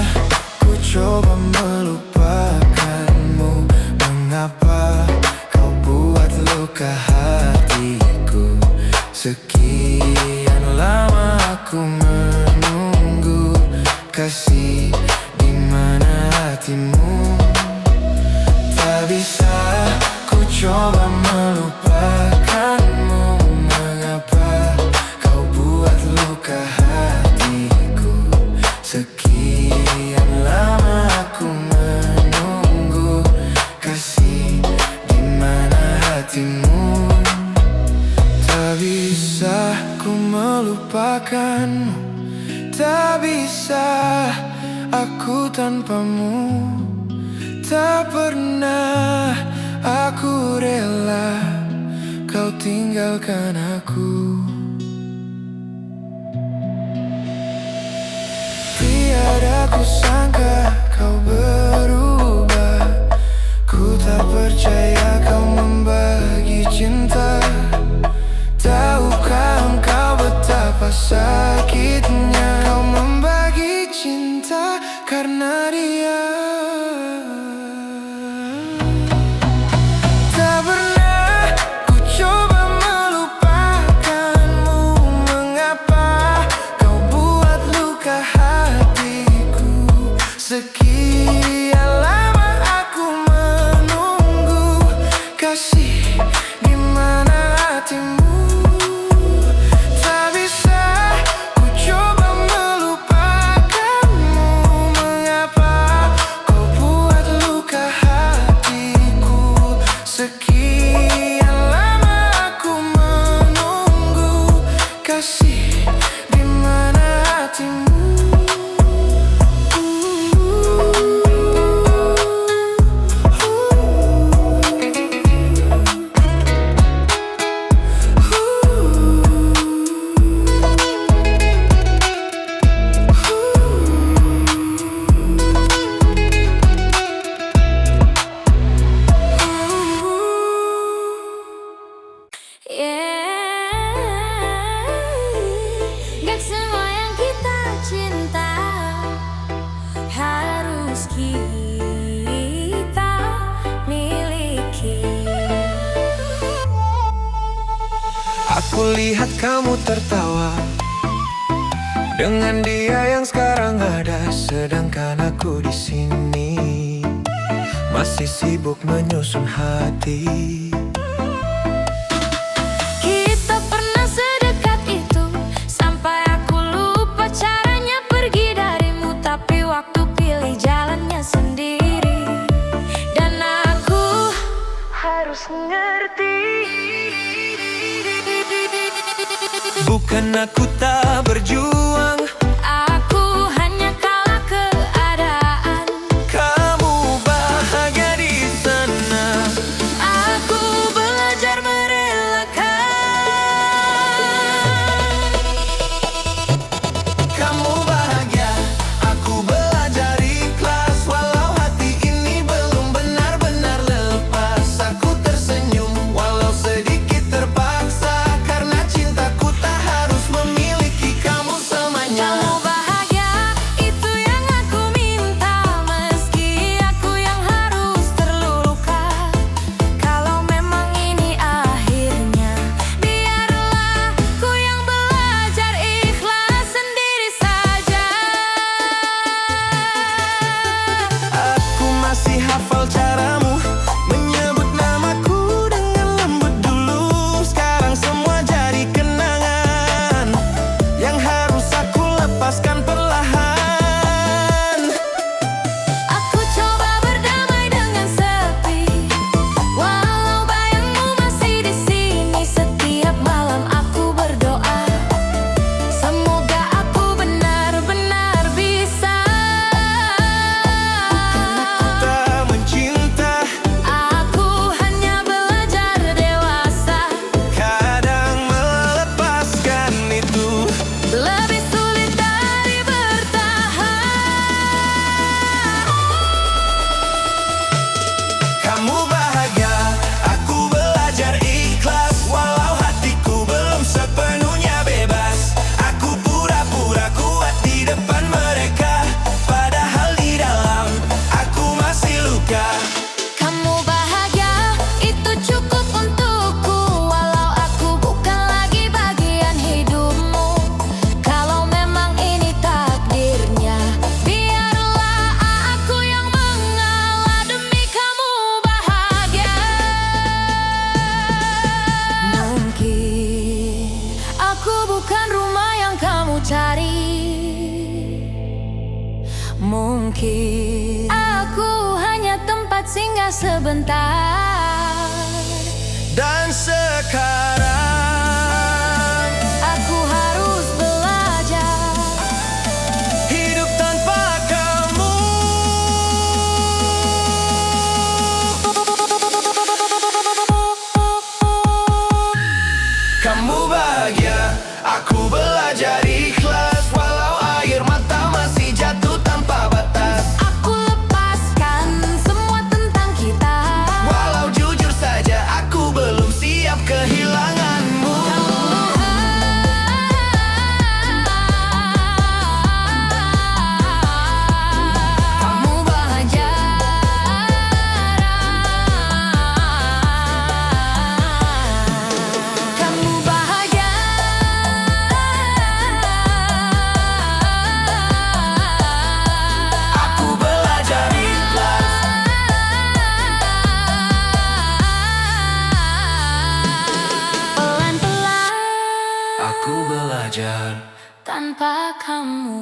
ku coba melupakanmu. Mengapa kau buat luka hatiku? Sekian lama aku menunggu kasih, di mana hatimu? Tak bisa ku coba melupakanmu. Mengapa kau buat luka hatiku? Sekian lama aku menunggu kasih, di mana hatimu? Tak bisa ku melupakanmu, tak bisa aku tanpamu. Tak pernah aku rela tinggalkan aku. Tiada kusangka kau berubah. Ku tak percaya kau membagi cinta. Tahukah engkau betapa sakitnya kau membagi cinta karena dia. Tak pernah ku coba melupakanmu. Mengapa kau buat luka hatiku? Sekian lama aku menunggu. Kasih, di mana hatimu? Tak bisa ku coba melupakanmu. Mengapa kau buat luka hatiku? Sekian lama aku menunggu. Kasih, di mana hatimu? Gak semua yang kita cinta harus kita miliki. Aku lihat kamu tertawa dengan dia yang sekarang ada, sedangkan aku di sini masih sibuk menyusun hati. Kita pernah sedekat itu sampai aku lupa caranya pergi darimu. Tapi waktu pilih jalannya sendiri, dan aku harus ngerti. Bukan aku tak berjuang, Aku hanya kalah keadaan. kamu bahagia di sana. Aku belajar merelakan. Kamu bahagia, aku belajar ikhlas. Walau hati ini belum benar-benar lepas. Aku tersenyum walau sedikit terpaksa, karena cintaku tak harus memiliki kamu selamanya. Kamu bahagia, itu yang aku minta. Meski aku yang harus terluka. Kalau memang ini akhirnya, biarlah ku yang belajar ikhlas sendiri saja. Aku masih hafal caramu menyebut namaku dengan lembut dulu. Sekarang semua jadi kenangan yang harus aku lepaskan perlahan. Aku coba berdamai dengan sepi, walau bayangmu masih di sini. Setiap malam aku berdoa, semoga aku benar-benar bisa. Tak mencinta, Aku hanya belajar dewasa. kadang melepaskan itu. Lebih sulit dari bertahan. Kamu bahagia, aku belajar ikhlas. Walau hatiku belum sepenuhnya bebas. Aku pura-pura kuat di depan mereka, padahal di dalam aku masih luka. Kamu bahagia, itu cukup untukku. Walau aku bukan lagi bagian hidupmu. Kalau memang ini takdirnya, biarlah aku yang mengalah demi kamu bahagia. Mungkin aku bukan rumah yang kamu cari. Mungkin aku hanya tempat singgah sebentar. Dan sekarang Aku harus belajar hidup tanpa kamu. kamu bahagia. Aku belajar ikhlas walau air mata masih jatuh tanpa batas. Aku lepaskan semua tentang kita. Walau jujur saja aku belum siap kehilanganmu. Kamu bahagia. Kamu bahagia. Aku belajar ikhlas. Pelan-pelan Aku belajar. tanpa kamu.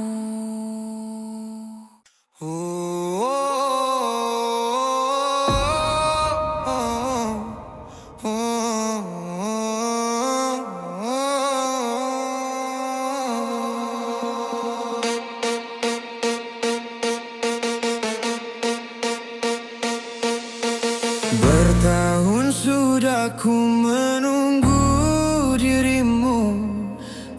Bertahun sudah ku menunggu dirimu.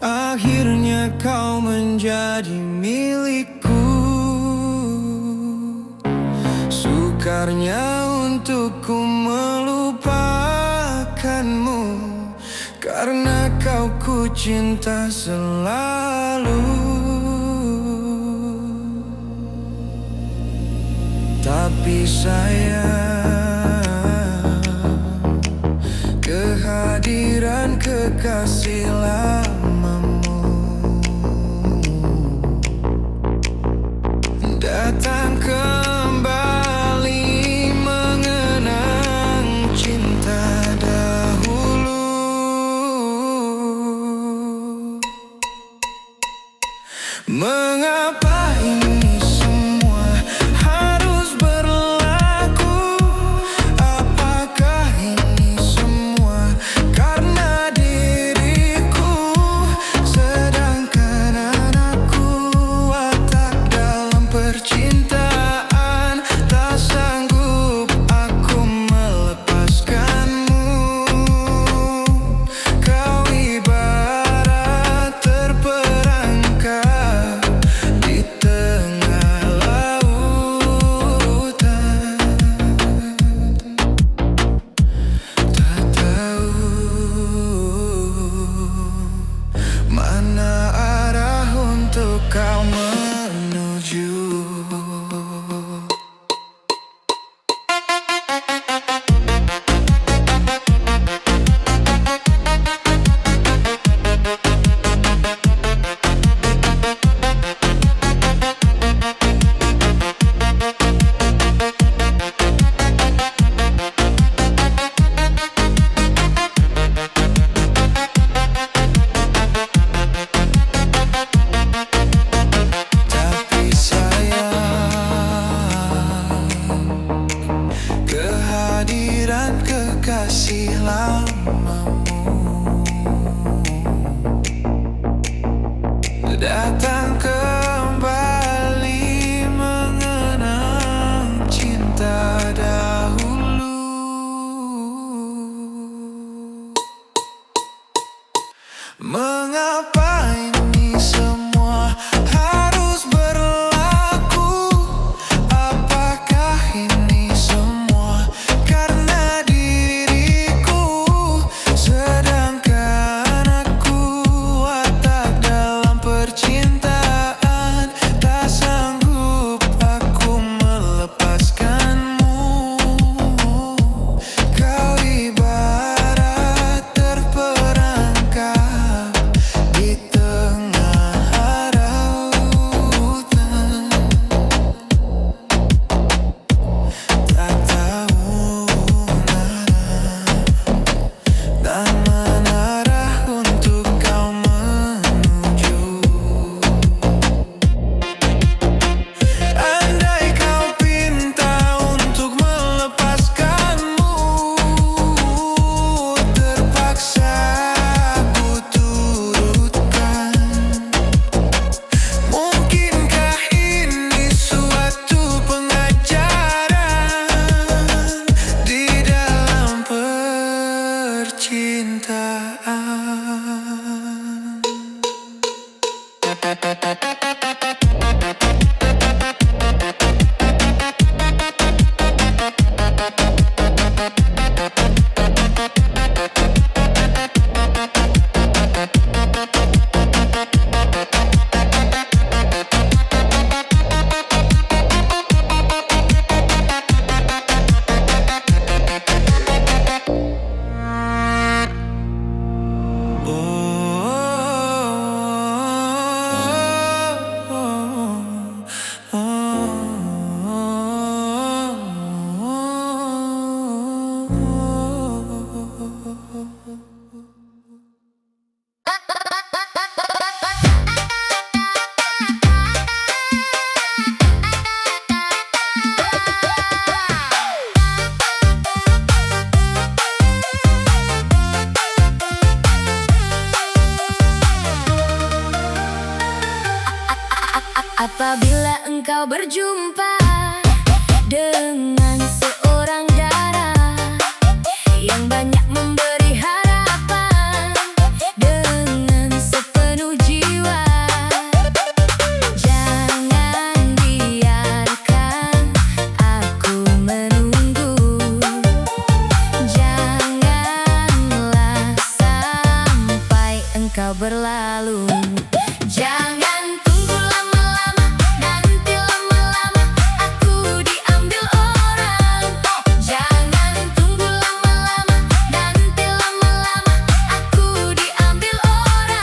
Akhirnya kau menjadi milikku. Sukarnya untukku melupakanmu, karena kau ku cinta selalu. Tapi sayang, kehadiran kekasih lamamu datang kembali mengenang cinta dahulu. Mengapa ini semua harus berlaku? Apakah ini semua karena diriku? Sedangkan anakku watak dalam percintaan, tak sanggup aku melepaskanmu. Kau ibarat terperangkap di tengah lautan, tak tahu mana arah untuk kau menuju. Tapi sayang, kehadiran kekasih lamamu datang kembali mengenang cinta dahulu. Mengapa ini semua harus berlaku? Apakah ini semua karena diriku? Sedangkan aku watak dalam percintaan, tak sanggup aku melepaskanmu. Kau ibarat terperangkap di Apabila engkau berjumpa dengan seorang dara yang banyak memberi harapan dengan sepenuh jiwa, jangan biarkan aku menunggu. Janganlah sampai engkau berlalu. Jangan tunggu lama-lama, nanti lama-lama aku diambil orang. Jangan tunggu lama-lama, nanti lama-lama aku diambil orang.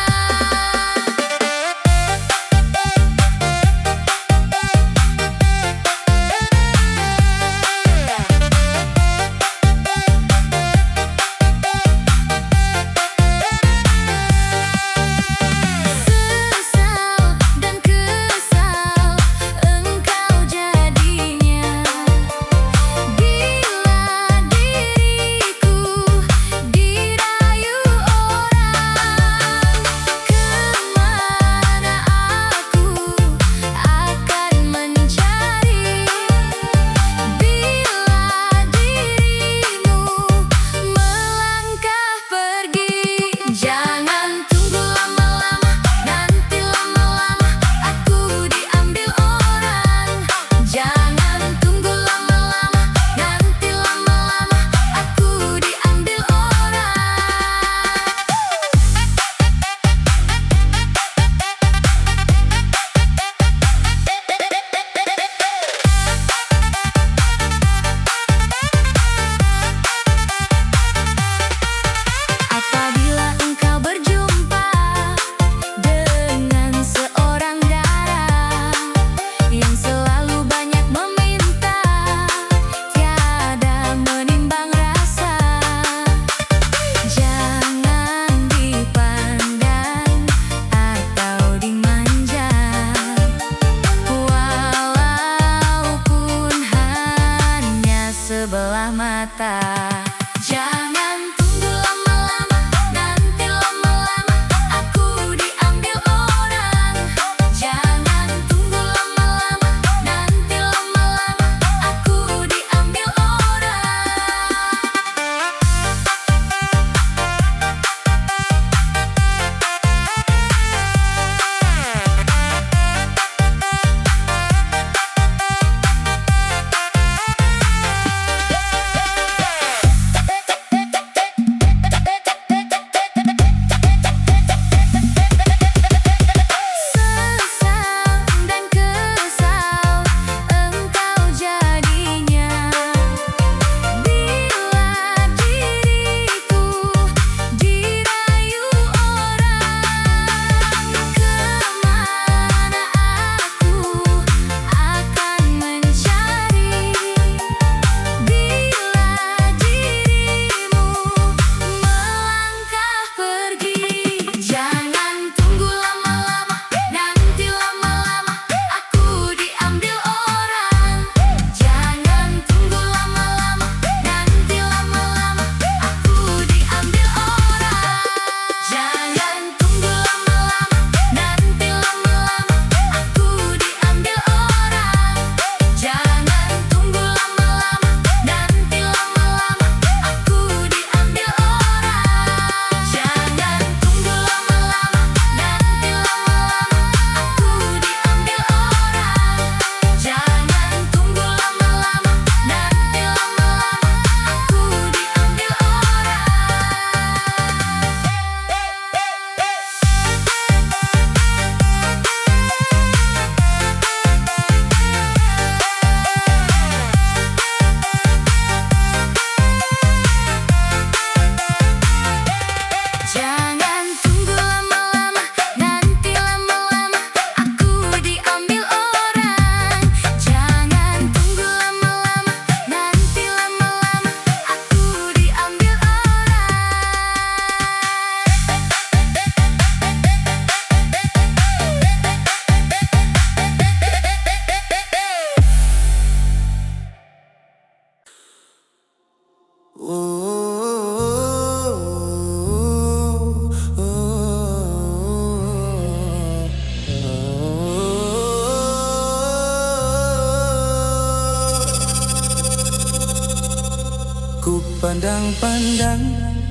pandang-pandang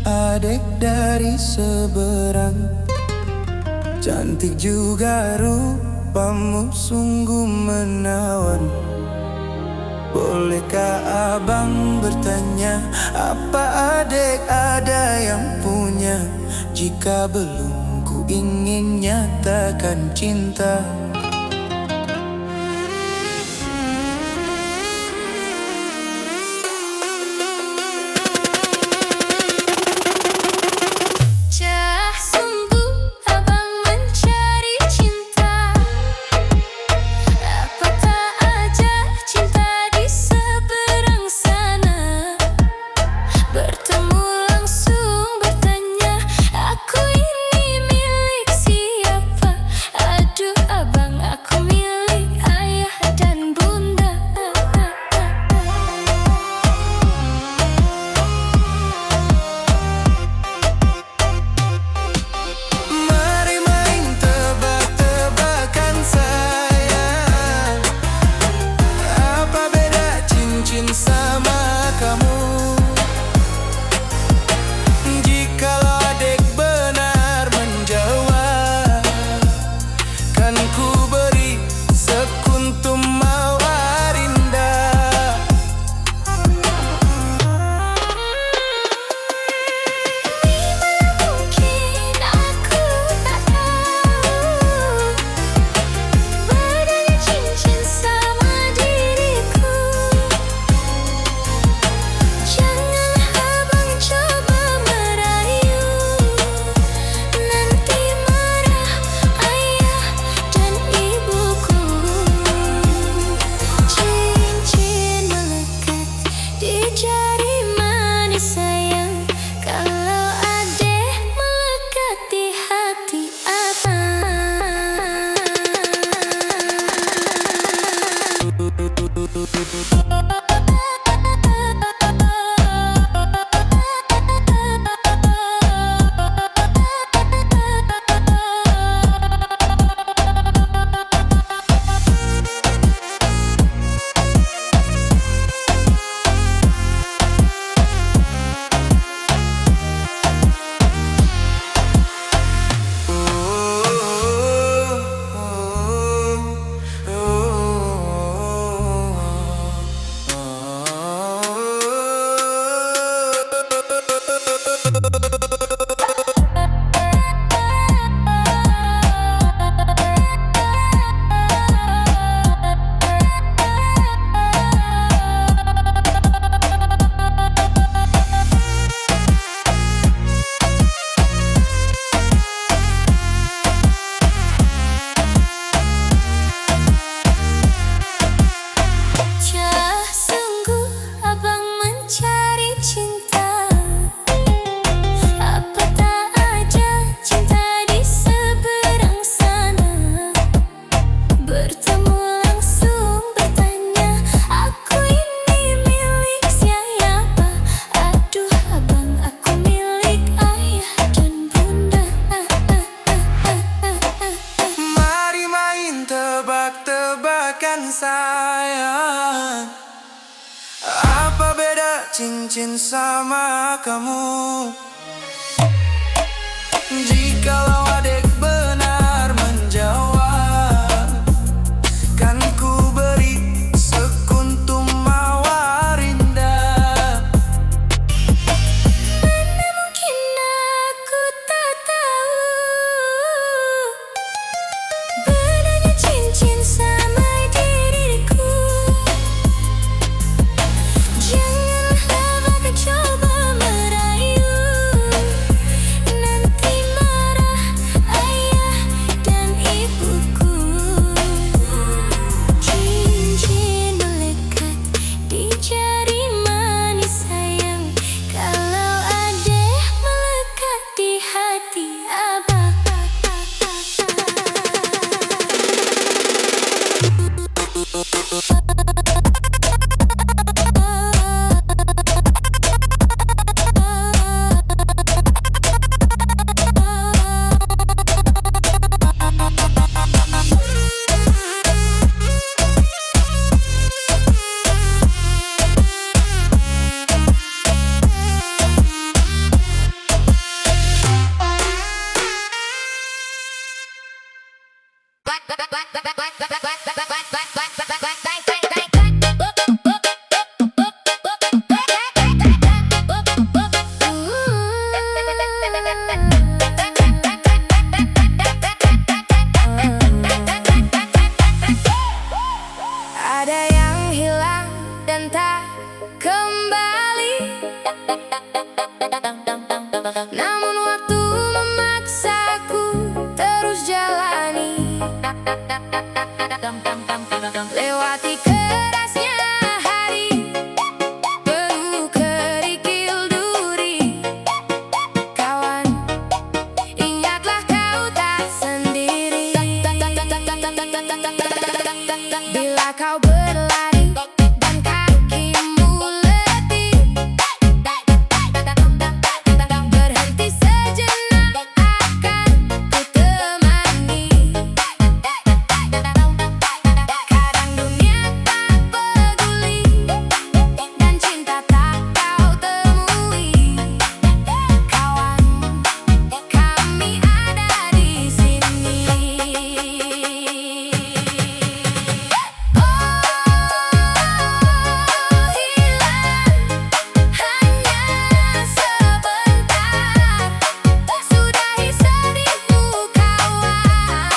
adek dari seberang. Cantik juga rupamu, sungguh menawan. Bolehkah abang bertanya, apa adek ada yang punya? Jika belum, ku ingin nyatakan cinta. Cah, sungguh abang mencari cinta. Apa tak ada cinta di seberang sana? Bertemu langsung bertanya, aku ini milik siapa? Aduh abang, aku milik ayah dan bunda. Mari main tebak-tebakan sayang. Apa beda cincin sama kamu? Jikalau adek benar menjawab, kan ku beri sekuntum mawar indah. Mungkin aku tak tahu bedanya cincin sama diriku. Jangan abang coba merayu, nanti marah ayah dan ibuku. Cincin melekat di jari manis sayang, kalau adek melekat di hati Cah, sungguh abang mencari cinta. Apa tak ada cinta di seberang sana? Bertemu langsung bertanya, aku ini milik siapa? Aduh abang, aku milik ayah dan bunda. Mari main tebak-tebakan sayang. Apa beda cincin sama kamu? Jikalau adek benar menjawab, kan ku beri sekuntum mawar indah. Mana mungkin aku tak tahu bedanya cincin sama diriku. Jangan abang coba merayu, Lewati kerasnya hari, penuh kerikil duri. Kawan, ingatlah kau tak sendiri. Bila kau berlari dan kakimu letih, berhenti sejenak akan ku temani. Kadang dunia tak peduli dan cinta tak kau temui. Kawan, kami ada di sini. Oh, hilang hanya sebentar, sudahi sedihmu kawan.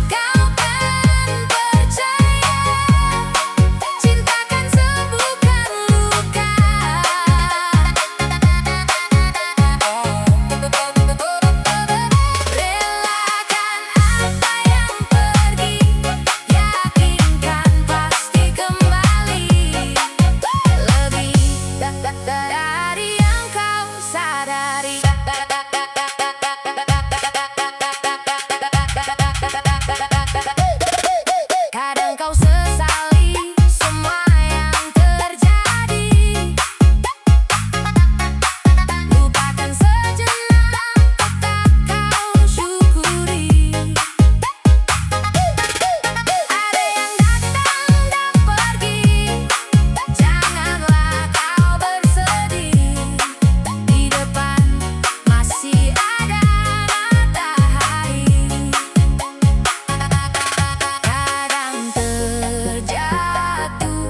Kau kan percaya, cinta kan sembuhkan luka. Relakan apa yang pergi, yakinkan pasti kembali. Lebih dari yang kau sadari. Kadang kau sesali semua yang terjadi. Lupakan sejenak, tetap kau syukuri. Ada yang datang dan pergi, janganlah kau bersedih. Di depan masih ada matahari. Kadang terjatuh,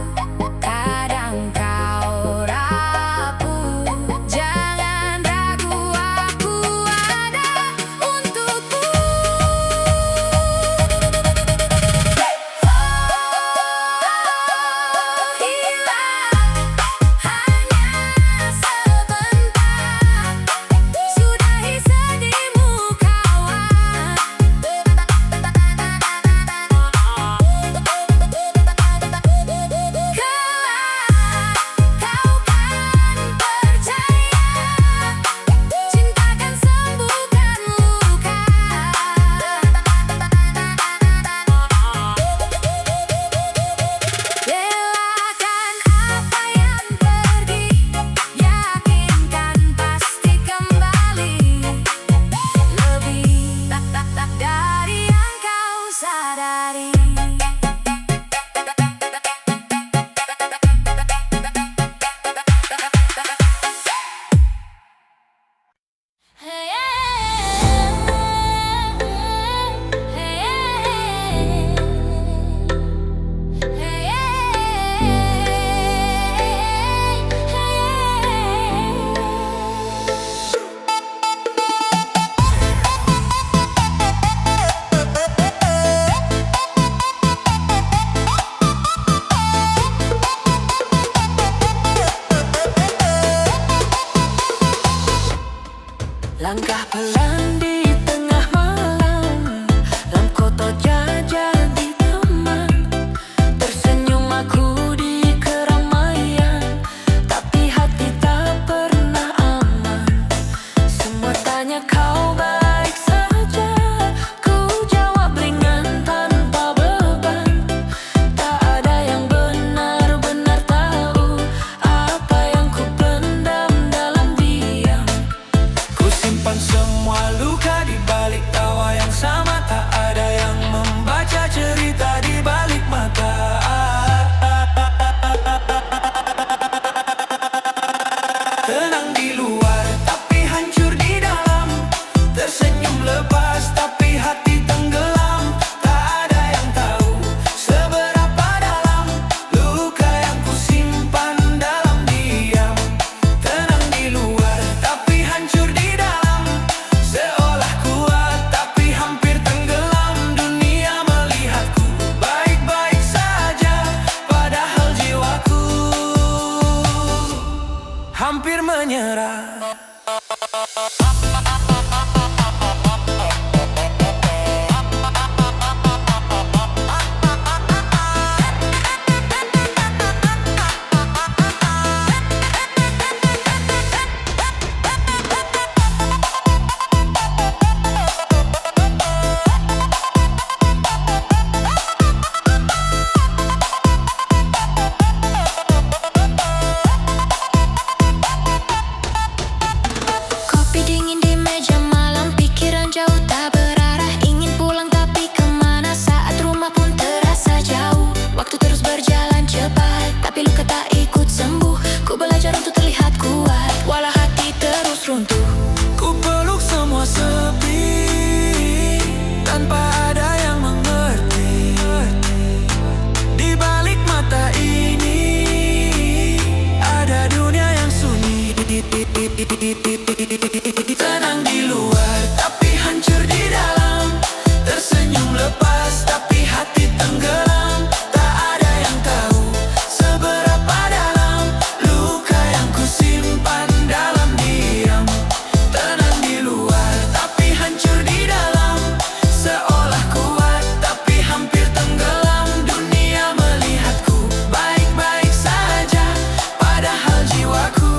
kadang kau rapuh. Jangan ragu, aku ada untukmu. Hilang hanya sebentar, sudahi sedihmu kawan. Kelak kau kan percaya, cinta kan sembuhkan luka. Relakan apa yang pergi, yakinkan pasti kembali. Lebih dari yang kau sadari. Langkah pelan di tengah malam, lam koto jadi teman. Tersenyum aku di keramaian, tapi hati tak pernah aman. Semua tanya kau baik saja, ku jawab ringan tanpa beban. Tak ada yang benar-benar tahu apa yang ku pendam dalam diam. Ku simpan semua menyerah. Kopi dingin di meja malam, pikiran jauh tak berarah. Ingin pulang tapi kemana, saat rumah pun terasa jauh. Waktu terus berjalan cepat, tapi luka tak ikut sembuh. Ku belajar untuk terlihat kuat, walau hati terus runtuh. Ku peluk semua sepi, tanpa ada yang mengerti. Di balik mata ini ada dunia yang sunyi. Tenang di luar tapi hancur di dalam, tersenyum lepas tapi hati tenggelam. Tak ada yang tahu seberapa dalam luka yang ku simpan dalam diam. Tenang di luar tapi hancur di dalam, seolah kuat tapi hampir tenggelam. Dunia melihatku baik-baik saja, padahal jiwaku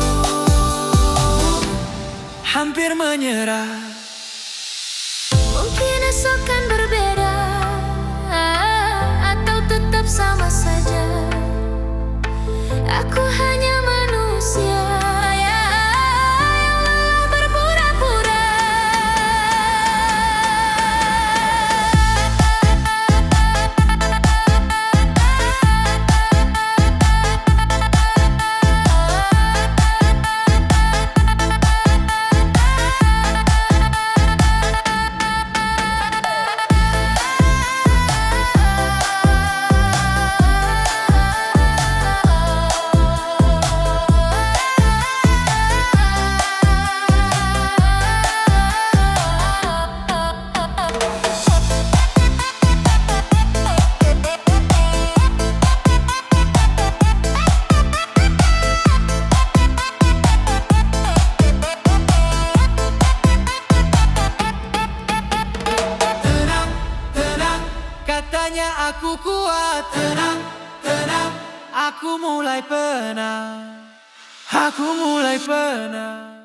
hampir menyerah. Mungkin esok kan berbeda, atau tetap sama saja. Aku hanya manusia yang lelah berpura-pura. Tenang, tenang, katanya aku kuat. Tenang, tenang, aku mulai penat. Aku mulai penat.